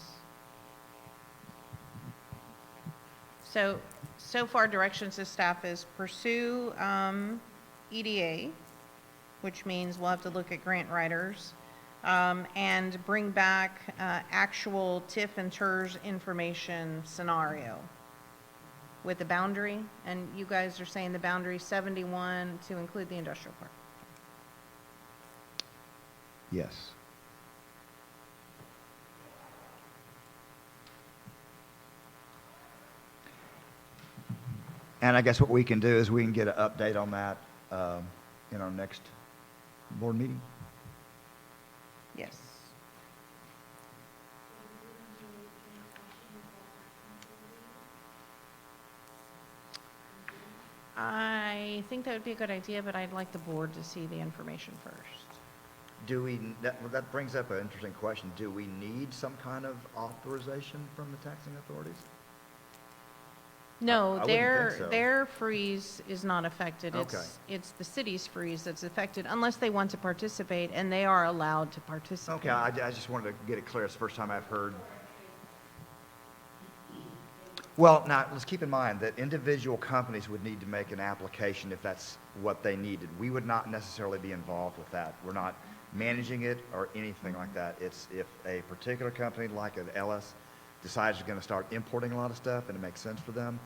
So far, directions to staff is pursue EDA, which means we'll have to look at grant writers, and bring back actual TIF and TERS information scenario with the boundary. And you guys are saying the boundary 71 to include the industrial park. Yes. And I guess what we can do is we can get an update on that in our next board meeting. Yes. I think that would be a good idea, but I'd like the board to see the information first. That brings up an interesting question. Do we need some kind of authorization from the taxing authorities? No, I wouldn't think so. their freeze is not affected. Okay. It's the city's freeze that's affected unless they want to participate, and they are allowed to participate. Okay, I just wanted to get it clear. It's the first time I've heard. Well, now, let's keep in mind that individual companies would need to make an application if that's what they needed. We would not necessarily be involved with that. We're not managing it or anything like that. It's if a particular company like an LS decides they're going to start importing a lot of stuff and it makes sense for them,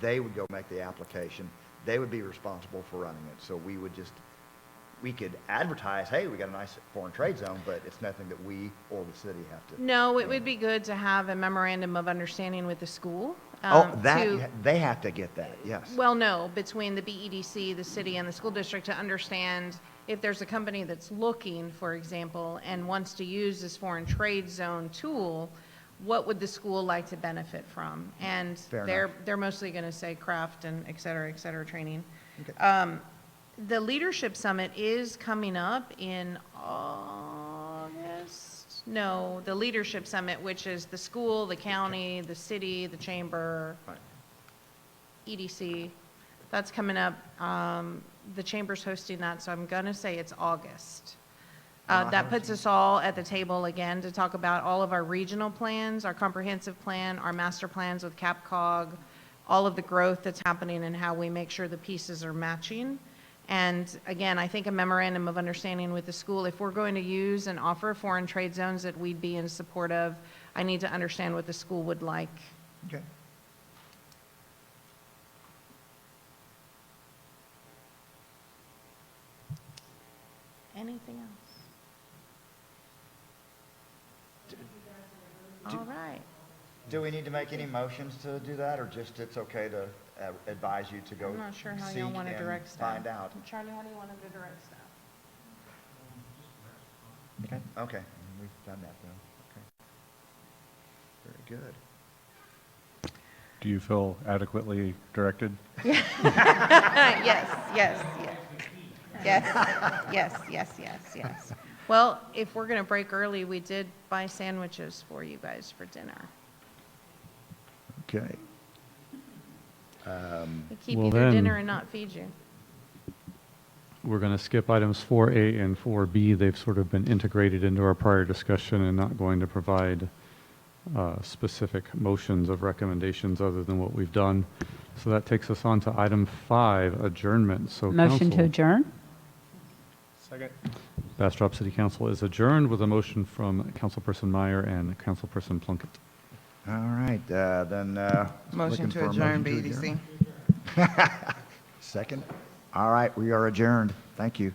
they would go make the application. They would be responsible for running it. So we could advertise, hey, we got a nice foreign trade zone, but it's nothing that we or the city have to. No, it would be good to have a memorandum of understanding with the school. They have to get that, yes. Well, no, between the BEDC, the city, and the school district to understand if there's a company that's looking, for example, and wants to use this foreign trade zone tool, what would the school like to benefit from? And they're mostly going to say craft and et cetera, training. Okay. The Leadership Summit is coming up in August. No, the Leadership Summit, which is the school, the county, the city, the chamber, Right. EDC. That's coming up. The chamber's hosting that, so I'm going to say it's August. That puts us all at the table again to talk about all of our regional plans, our comprehensive plan, our master plans with CapCog, all of the growth that's happening and how we make sure the pieces are matching. And again, I think a memorandum of understanding with the school, if we're going to use and offer foreign trade zones that we'd be in support of, I need to understand what the school would like. Okay. Anything else? All right. Do we need to make any motions to do that, or just it's okay to advise you to go I'm not sure how seek y'all want to and direct staff. find out? Charlie, how do you want to direct staff? Okay. Okay, we've done that then. Okay. Very good. Do you feel adequately directed? Yes, yes, yes. Yes. Well, if we're going to break early, we did buy sandwiches for you guys for dinner. Okay. We keep Well, you through dinner then- and not feed you. We're going to skip items 4A and 4B. They've sort of been integrated into our prior discussion and not going to provide specific motions of recommendations other than what we've done. So that takes us on to item 5, adjournment. So Motion to council- adjourn? Second. Bastrop City Council is adjourned with a motion from Councilperson Meyer and Councilperson Plunkett. All right, then. Motion looking to for a adjourn, motion to BDC. Second? All right, we are adjourned. Thank you.